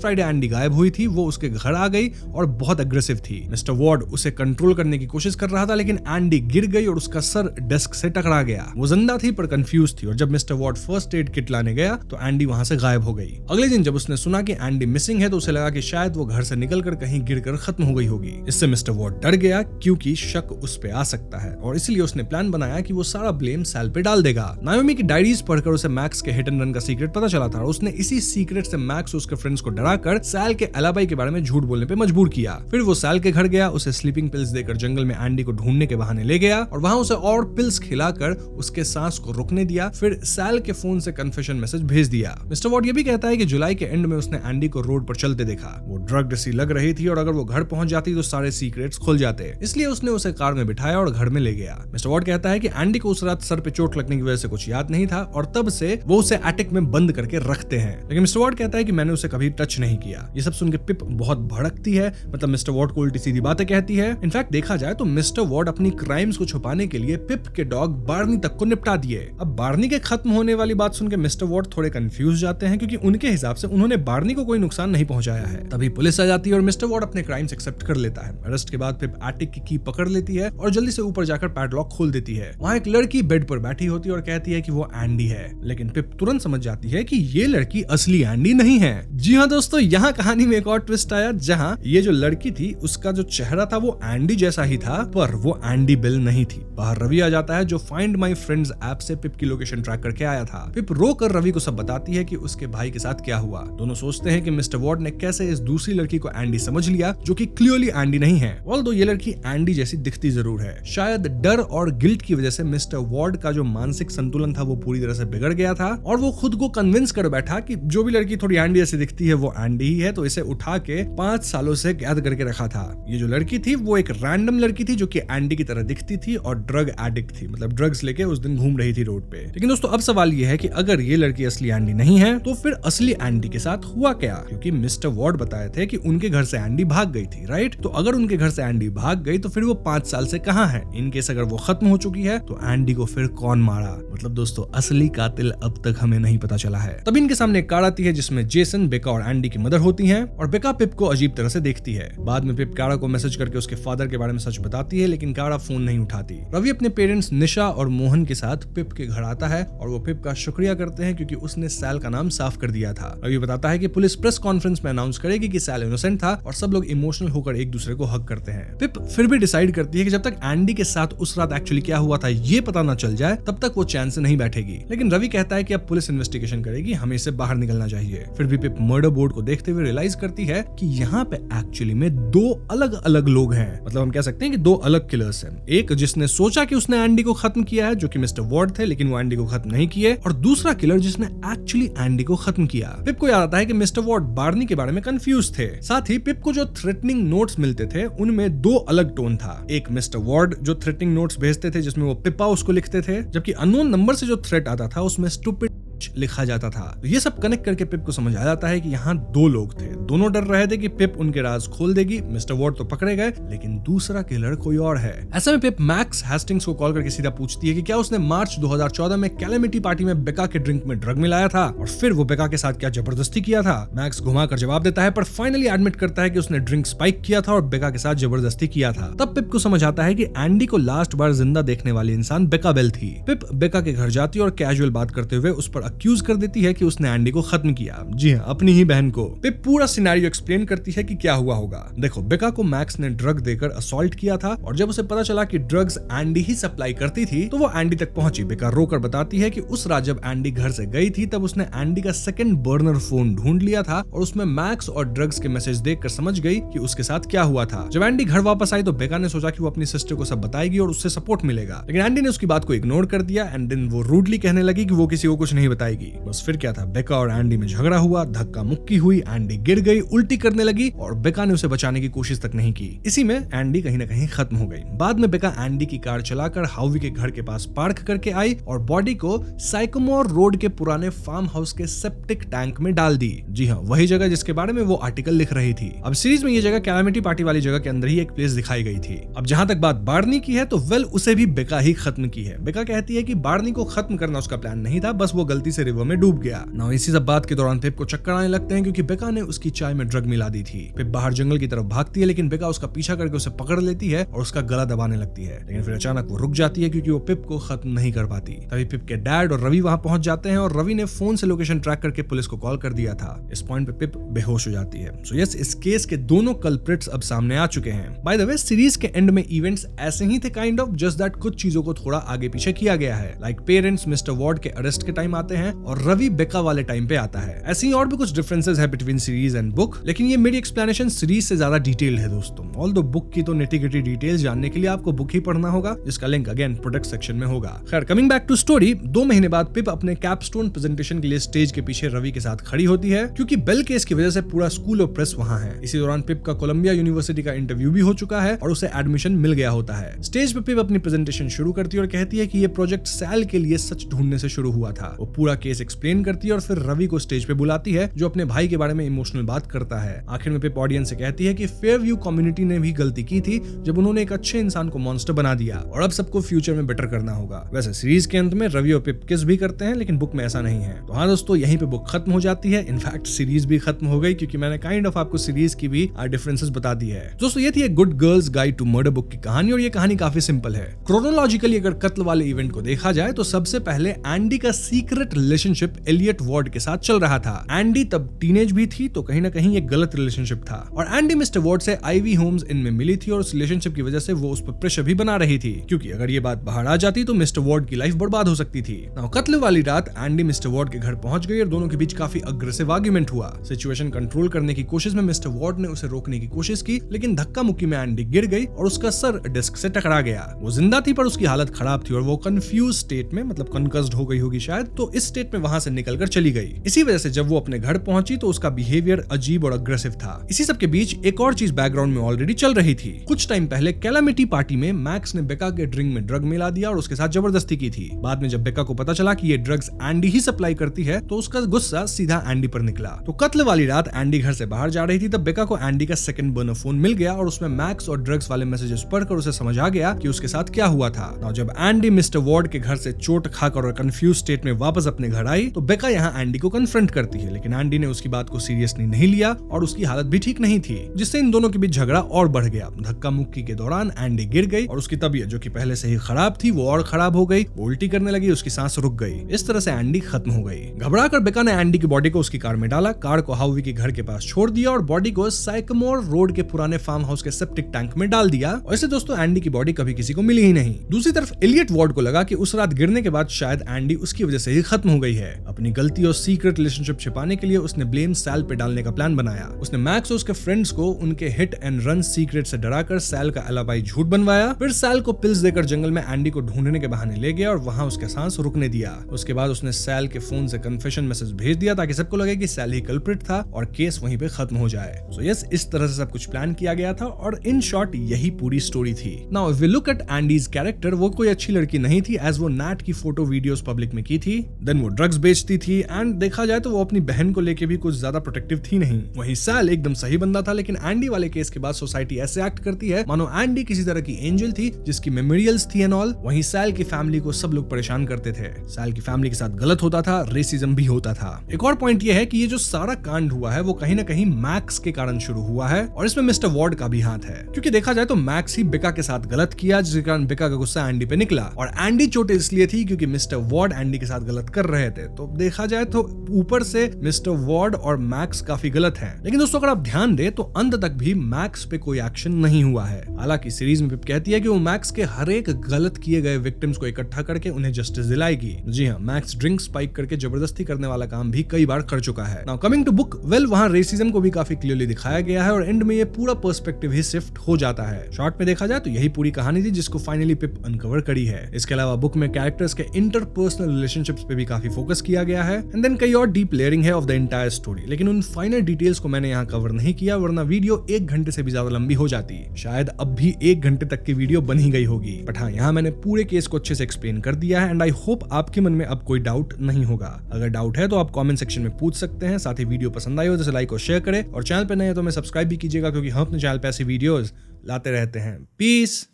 फ्राइडे एंडी गायब हुई थी वो उसके घर आ गई और बहुत अग्रेसिव थी। मिस्टर वॉर्ड उसे कंट्रोल करने की कोशिश कर रहा था, लेकिन एंडी गिर गई और उसका सर डेस्क से टकरा गया। वो जिंदा थी पर कंफ्यूज थी और जब mister Ward first aid kit लाने गया तो एंडी वहां से गायब हो गई। अगले दिन जब उसने सुना कि एंडी मिसिंग है तो उसे लगा कि शायद वो घर से निकलकर कहीं गिरकर खत्म हो गई होगी। इससे मिस्टर वॉर्ड डर गया क्योंकि शक उस पे आ सकता है और इसलिए उसने प्लान बनाया बनाया कि वो सारा ब्लेम सैल पे डाल देगा। नाओमी की डायरीज पढ़कर उसे मैक्स के हिट एंड रन का सीक्रेट पता चला था और उसने इसी सीक्रेट से मैक्स और उसके फ्रेंड्स को डराकर सैल के अलाबाई के बारे में झूठ बोलने पे मजबूर किया। फिर वो सैल के घर गया, उसे स्लीपिंग पिल्स देकर जंगल में एंडी को ढूंढने के बहाने ले गया और वहां उसे और पिल्स खिलाकर उसके सांस को रुकने दिया। फिर सैल के फोन से कन्फेशन मैसेज भेज दिया। मिस्टर वॉर्ड ये भी कहता है कि जुलाई के एंड में उसने एंडी को रोड पर चलते देखा। वो ड्रग्ड सी लग रही थी और अगर वो घर पहुंच जाती तो सारे सीक्रेट्स खुल जाते, इसलिए उसने उसे कार में बिठाया और घर में ले गया। मिस्टर वॉर्ड कहता है कि एंडी को उस रात सर पे चोट लगने की वजह से कुछ याद नहीं था और तब से वो उसे एटिक में बंद करके रखते हैं। लेकिन मिस्टर वॉर्ड कहता है कि मैंने उसे कभी टच नहीं किया। ये सब सुन के पिप बहुत भड़कती है, मतलब मिस्टर वॉर्ड को उल्टी सीधी बातें कहती है। इनफैक्ट देखा जाए तो मिस्टर वॉर्ड अपनी क्राइम्स को छुपाने के लिए पिप के डॉग बार्नी तक को निपटा दिए। अब बार्नी के खत्म होने वाली बात सुन के मिस्टर वॉर्ड थोड़े कंफ्यूज जाते हैं क्योंकि उनके हिसाब से उन्होंने बार्नी को कोई नुकसान नहीं पहुंचाया है। तभी पुलिस आ जाती है और मिस्टर वॉर्ड अपने क्राइम्स एक्सेप्ट कर लेता है। अरेस्ट के बाद पिप एटिक की पकड़ लेती है और जल्दी से ऊपर जाकर पैडलॉक खोल देती है। वहां एक लड़की बेड पर बैठी होती है और कहती है कि वो एंडी है, लेकिन पिप तुरंत समझ जाती है कि ये लड़की असली एंडी नहीं है। जी हाँ दोस्तों, यहाँ कहानी में एक और ट्विस्ट आया जहाँ ये जो लड़की थी उसका जो चेहरा था वो एंडी जैसा ही था, पर वो एंडी बिल नहीं थी। बाहर रवि आ जाता है जो फाइंड माई फ्रेंड्स ऐप से पिप की लोकेशन ट्रैक करके आया था। पिप रोकर रवि को सब बताती है कि उसके भाई के साथ क्या हुआ। दोनों सोचते हैं कि मिस्टर वॉर्ड ने कैसे इस दूसरी लड़की को एंडी समझ लिया जो कि क्लियरली एंडी नहीं है। ऑल्दो ये लड़की एंडी जैसी दिखती जरूर है। शायद डर और गिल्ट की वजह से मिस्टर वॉर्ड का जो मानसिक संतुलन था वो पूरी तरह से बिगड़ गया था और वो खुद को कन्विंस कर बैठा कि जो भी लड़की थोड़ी एंडी जैसी दिखती है वो एंडी ही है, तो इसे उठा के 5 सालों से कैद करके रखा था। ये जो लड़की थी वो एक रैंडम लड़की थी जो कि एंडी की तरह दिखती थी और ड्रग एडिक्ट थी, मतलब ड्रग्स लेके उस दिन घूम रही थी रोड पे। लेकिन दोस्तों अब सवाल ये है कि अगर ये लड़की असली एंडी नहीं है तो फिर असली एंडी के साथ हुआ क्या? क्योंकि मिस्टर वॉर्ड बताए थे कि उनके घर से एंडी भाग गई थी, राइट? तो अगर उनके घर से एंडी भाग गई तो फिर वो 5 साल से कहाँ है? इन केस अगर वो खत्म हो चुकी है तो एंडी को फिर कौन मारा? मतलब दोस्तों असली कातिल अब तक हमें नहीं पता चला है। तब इनके सामने एक कार आती है जिसमें जेसन, बेका और एंडी की मदर होती हैं और बेका पिप को अजीब तरह से देखती है। बाद में पिप कारा को मैसेज करके उसके फादर के बारे में सच बताती है, लेकिन कारा फोन नहीं उठाती। रवि अपने पेरेंट्स निशा और मोहन के साथ पिप के घर आता है और वो पिप का शुक्रिया करते हैं क्योंकि उसने सैल का नाम साफ कर दिया था। रवि बताता है कि पुलिस प्रेस कॉन्फ्रेंस में अनाउंस करेगी कि सैल इनोसेंट था और सब लोग इमोशनल होकर एक दूसरे को हग करते हैं। पिप फिर भी डिसाइड करती है कि जब तक एंडी के साथ उस रात एक्चुअली क्या हुआ था ये पता न चल जाए तब तक वो चैन से नहीं बैठेगी। लेकिन रवि कहता है कि अब पुलिस इन्वेस्टिगेशन करेगी, हमें इससे बाहर निकलना चाहिए। फिर भी पिप मर्डर बोर्ड को देखते हुए रियलाइज करती है कि यहाँ पे एक्चुअली में 2 अलग अलग लोग हैं। मतलब हम कह सकते हैं कि 2 अलग किलर्स हैं। एक जिसने सोचा कि उसने एंडी को खत्म किया है जो कि मिस्टर वॉर्ड थे, लेकिन वो एंडी को खत्म नहीं किए, और दूसरा किलर जिसने एक्चुअली एंडी को खत्म किया। पिप को याद आता है कि मिस्टर वॉर्ड बार्नी के बारे में कंफ्यूज थे। साथ ही पिप को जो थ्रेटनिंग नोट्स मिलते थे उनमें 2 अलग टोन था। एक मिस्टर वॉर्ड जो थ्रेटनिंग नोट्स भेजते थे जिसमें वो पिपा उसको लिखते थे, जबकि अननोन नंबर से जो थ्रेट आता था उसमें स्टूपिड लिखा जाता था। तो ये सब कनेक्ट करके पिप को समझ आ जाता है कि यहाँ 2 लोग थे। दोनों डर रहे थे कि पिप उनके राज खोल देगी। मिस्टर वॉर्ड तो पकड़े गए, लेकिन दूसरा किलर कोई और है। ऐसे में पिप मैक्स हेस्टिंग्स को कॉल करके सीधा पूछती है कि क्या उसने मार्च 2014 में कैलेमिटी पार्टी में बेका के ड्रिंक में ड्रग मिलाया था और फिर वो बेका के साथ क्या जबरदस्ती किया था। मैक्स घुमाकर जवाब देता है पर फाइनली एडमिट करता है कि उसने ड्रिंक स्पाइक किया था और बेका के साथ जबरदस्ती किया था। तब पिप को समझ आता है कि एंडी को लास्ट बार जिंदा देखने वाली इंसान बेका बेल थी। पिप बेका के घर जाती है और कैजुअल बात करते हुए उस पर अक्यूज कर देती है कि उसने एंडी को खत्म किया। जी हाँ, अपनी ही बहन को। पिप पूरा सिनेरियो एक्सप्लेन करती है कि क्या हुआ होगा। देखो, बेका को मैक्स ने ड्रग देकर असॉल्ट किया था और जब उसे पता चला कि ड्रग्स एंडी ही सप्लाई करती थी तो वो एंडी तक पहुंची। बेका रोकर बताती है कि उस रात जब एंडी घर से गई थी तब उसने एंडी का सेकंड बर्नर फोन ढूंढ लिया था और उसमें मैक्स और ड्रग्स के मैसेज देखकर समझ गई कि उसके साथ क्या हुआ था। जब एंडी घर वापस आई तो बेका ने सोचा कि वो अपनी सिस्टर को सब बताएगी और उससे सपोर्ट मिलेगा, लेकिन एंडी ने उसकी बात को इग्नोर कर दिया एंड देन वो रूडली कहने लगी कि वो किसी को कुछ नहीं बताएगी। बस फिर क्या था, बेका और एंडी में झगड़ा हुआ, धक्का मुक्की हुई, एंडी गिर गई, उल्टी करने लगी और बेका ने उसे बचाने की कोशिश तक नहीं की। इसी में एंडी कहीं ना कहीं खत्म हो गई। बाद में बेका एंडी की कार चलाकर हाउवी के घर के पास पार्क करके आई और बॉडी को साइकोमोर रोड के पुराने फार्म हाउस के सेप्टिक टैंक में डाल दी। जी हाँ, वही जगह जिसके बारे में वो आर्टिकल लिख रही थी। अब सीरीज में ये जगह कैलेमिटी पार्टी वाली जगह के अंदर ही एक प्लेस दिखाई गई थी। अब जहां तक बात बार्नी की है तो वेल उसे भी बेका ही खत्म की है। बेका कहती है कि बार्नी को खत्म करना उसका प्लान नहीं था, बस वो गलती गलती से रिवर में डूब गया। नाउ इसी सब बात के दौरान पिप को चक्कर आने लगते हैं क्योंकि बेका ने उसकी चाय में ड्रग मिला दी थी। पिप बाहर जंगल की तरफ भागती है लेकिन बेका उसका पीछा करके उसे पकड़ लेती है और उसका गला दबाने लगती है, लेकिन फिर अचानक वो रुक जाती है क्योंकि वो पिप को खत्म नहीं कर पाती। तभी पिप के डैड और रवि वहां पहुंच जाते हैं और रवि ने फोन से लोकेशन ट्रैक करके पुलिस को कॉल कर दिया था। इस पॉइंट पे पिप बेहोश हो जाती है। सो यस, इस केस के दोनों कल्प्रिट्स अब सामने आ चुके हैं। बाय द वे, सीरीज के एंड में इवेंट्स ऐसे ही थे काइंड ऑफ, जस्ट दैट कुछ चीजों को थोड़ा आगे पीछे किया गया है। लाइक पेरेंट्स मिस्टर वॉर्ड के अरेस्ट के टाइम आते हैं और रवि बेका वाले टाइम पे आता है। ऐसे ही और भी कुछ डिफरेंसेस है बिटवीन सीरीज एंड बुक, लेकिन ये मेरी एक्सप्लेनेशन सीरीज से ज्यादा डिटेल्ड है दोस्तों। ऑल्दो बुक की तो निटी-ग्रिटी डिटेल्स जानने के लिए आपको बुक ही पढ़ना होगा, जिसका लिंक अगेन प्रोडक्ट सेक्शन में होगा। खैर, कमिंग बैक टू स्टोरी, 2 महीने बाद पिप अपने कैपस्टोन प्रेजेंटेशन के लिए स्टेज के पीछे रवि के साथ खड़ी होती है क्योंकि बेल केस की वजह से पूरा स्कूल और प्रेस वहां है। इसी दौरान पिप का कोलंबिया यूनिवर्सिटी का इंटरव्यू भी हो चुका है और उसे एडमिशन मिल गया होता है। स्टेज पे पिप अपनी प्रेजेंटेशन शुरू करती है और कहती है कि ये प्रोजेक्ट सैल के लिए सच ढूंढने से शुरू हुआ था। वो पूरा केस एक्सप्लेन करती है और फिर रवि को स्टेज पे बुलाती है जो अपने भाई के बारे में इमोशनल बात करता है। आखिर में पिप ऑडियंस से कहती है कि फेयरव्यू कम्युनिटी ने भी गलती की थी जब उन्होंने एक अच्छे इंसान को मॉन्स्टर बना दिया और अब सबको फ्यूचर में बेटर करना होगा। वैसे सीरीज के अंत में रवि और पिप किस भी करते हैं, लेकिन बुक में ऐसा नहीं है। तो हाँ दोस्तों, यहीं पे बुक खत्म हो जाती है। इनफैक्ट सीरीज भी खत्म हो गई क्योंकि मैंने काइंड ऑफ आपको सीरीज की भी डिफरेंसेस बता दी है। दोस्तों, ये थी एक good girl's guide to murder book की कहानी और ये कहानी काफी सिंपल है। क्रोनोलॉजिकली अगर कत्ल वाले इवेंट को देखा जाए तो सबसे पहले एंडी का सीक्रेट रिलेशनशिप एलियट वॉर्ड के साथ चल रहा था। एंडी तब टीनेज भी थी तो कहीं ना कहीं एक गलत रिलेशनशिप था और एंडी मिस्टर वॉर्ड से आईवी होम्स इनमें मिली थी और उस रिलेशनशिप की वजह से वो उस पर प्रेशर भी बना रही थी क्योंकि अगर ये बात बाहर आ जाती तो मिस्टर वॉर्ड की लाइफ बर्बाद हो सकती थी। नाउ कत्ल वाली रात एंडी मिस्टर वॉर्ड के घर पहुंच गई और दोनों के बीच काफी अग्रेसिव आर्गुमेंट हुआ। सिचुएशन कंट्रोल करने की कोशिश में मिस्टर वॉर्ड ने उसे रोकने की कोशिश की, लेकिन धक्का मुक्की में एंडी गिर गई और उसका सर डिस्क से टकरा गया। वो जिंदा थी पर उसकी हालत खराब थी और वो कंफ्यूज स्टेट में, मतलब कंकस्ड हो गई होगी शायद, तो इस स्टेट में वहां से निकलकर चली गई। इसी वजह से जब वो अपने घर पहुंची तो उसका बिहेवियर अजीब और अग्रेसिव था। इसी सब के बीच एक और चीज बैकग्राउंड में ऑलरेडी चल रही थी। कुछ टाइम पहले कैलामिटी पार्टी में मैक्स ने बेका के ड्रिंक में ड्रग मिला दिया और उसके साथ जबरदस्ती की थी। बाद में जब बेका को पता चला कि ये ड्रग्स एंडी ही सप्लाई करती है तो उसका गुस्सा सीधा एंडी पर निकला। तो कत्ल वाली रात एंडी घर से बाहर जा रही थी तब बेका को एंडी का सेकंड बर्नर फोन मिल गया और उसमें मैक्स और ड्रग्स वाले मैसेजेस पढ़कर उसे समझ आ गया कि उसके साथ क्या हुआ था। नाउ जब एंडी मिस्टर वॉर्ड के घर से चोट खाकर और कंफ्यूज स्टेट में वापस अपने घर आई तो बेका यहाँ एंडी को कन्फ्रंट करती है, लेकिन एंडी ने उसकी बात को सीरियसली नहीं लिया और उसकी हालत भी ठीक नहीं थी, जिससे इन दोनों के बीच झगड़ा और बढ़ गया। धक्का मुक्की के दौरान एंडी गिर गई और उसकी तबीयत जो कि पहले से ही खराब थी वो और खराब हो गई। वो उल्टी करने लगी, उसकी सांस रुक गई। इस तरह से एंडी खत्म हो गई। घबराकर बेका ने एंडी की बॉडी को उसकी कार में डाला, कार को हाउवी के घर के पास छोड़ दिया और बॉडी को साइकमोर रोड के पुराने फार्म हाउस के सेप्टिक टैंक में डाल दिया। वैसे दोस्तों एंडी की बॉडी कभी किसी को मिली ही नहीं। दूसरी तरफ एलियट वॉर्ड को लगा कि उस रात गिरने के बाद शायद एंडी उसकी वजह से ही खत्म हो गई है। अपनी गलती और सीक्रेट रिलेशनशिप छिपाने के लिए उसने ब्लेम सैल पे डालने का प्लान बनाया। उसने मैक्स और उसके फ्रेंड्स को उनके हिट एंड रन सीक्रेट से डराकर सैल का एलिबाई झूठ बनवाया। फिर सैल को पिल्स देकर जंगल में एंडी को ढूंढने के बहाने ले गया और वहां उसके सांस रुकने दिया। उसके बाद उसने सैल के फोन से कन्फेशन मैसेज भेज दिया ताकि सबको लगे कि सैल ही कल्प्रिट था और केस वहीं पे खत्म हो जाए। सो यस, इस तरह से सब कुछ प्लान किया गया था और इन शॉर्ट यही पूरी स्टोरी थी। Now if we look at Andy's character, वो कोई अच्छी लड़की नहीं थी एज वो नैट की फोटो वीडियोस पब्लिक में की थी। देन वो ड्रग्स बेचती थी एंड देखा जाए तो वो अपनी बहन को लेके भी कुछ ज्यादा प्रोटेक्टिव थी नहीं। वहीं सैल एकदम सही बंदा था, लेकिन एंडी वाले केस के बाद सोसाइटी ऐसे एक्ट करती है मानो एंडी किसी तरह की एंजल थी जिसकी मेमोरियल्स थी एंड ऑल। वहीं सैल की फैमिली को सब लोग परेशान करते थे। सैल की फैमिली के साथ गलत होता था, रेसिज्म भी होता था। एक और पॉइंट ये है कि ये जो सारा कांड हुआ है वो कहीं ना कहीं मैक्स के कारण शुरू हुआ है और इसमें मिस्टर वॉर्ड का भी हाथ है, क्योंकि देखा जाए तो मैक्स ही बेका के साथ गलत किया जिसके कारण बेका का गुस्सा एंडी पे निकला और एंडी चोट इसलिए थी क्योंकि मिस्टर वॉर्ड एंडी के साथ गलत कर रहे थे। तो देखा जाए तो ऊपर से मिस्टर वॉर्ड और मैक्स काफी गलत हैं। लेकिन दोस्तों अगर आप ध्यान दें तो अंत तक भी मैक्स पे कोई एक्शन नहीं हुआ है। हालांकि सीरीज में पिप कहती है कि वो मैक्स के हर एक गलत किए गए विक्टिम्स को इकट्ठा करके उन्हें जस्टिस दिलाएगी। जी हाँ, मैक्स ड्रिंक स्पाइक करके जबरदस्ती करने वाला काम भी कई बार कर चुका है। Now coming to book, well वहां रेसिज्म को भी काफी क्लियरली दिखाया गया है और एंड में ये पूरा पर्सपेक्टिव ही शिफ्ट हो जाता है। शॉर्ट में देखा जाए तो यही पूरी कहानी थी जिसको फाइनली पिप अनकवर करी है। इसके अलावा बुक में कैरेक्टर्स के इंटरपर्सनल रिलेशनशिप्स पे भी काफी फोकस किया गया है एंड देन कई और डीप लेयरिंग है ऑफ द एंटायर स्टोरी। लेकिन उन फाइनल डिटेल्स को मैंने यहाँ कवर नहीं किया वरना वीडियो 1 घंटे से भी ज्यादा लंबी हो जाती। शायद अब भी 1 घंटे तक की वीडियो बन ही गई होगी, बट हाँ यहाँ मैंने पूरे केस को अच्छे से एक्सप्लेन कर दिया है एंड आई होप आपके मन में अब कोई डाउट नहीं होगा। अगर डाउट है तो आप कमेंट सेक्शन में पूछ सकते हैं। साथ ही वीडियो पसंद आई हो तो लाइक और शेयर करें और चैनल पे नए हो तो मैं सब्सक्राइब भी कीजिएगा क्योंकि हम अपने चैनल पे ऐसी वीडियोस लाते रहते हैं। पीस।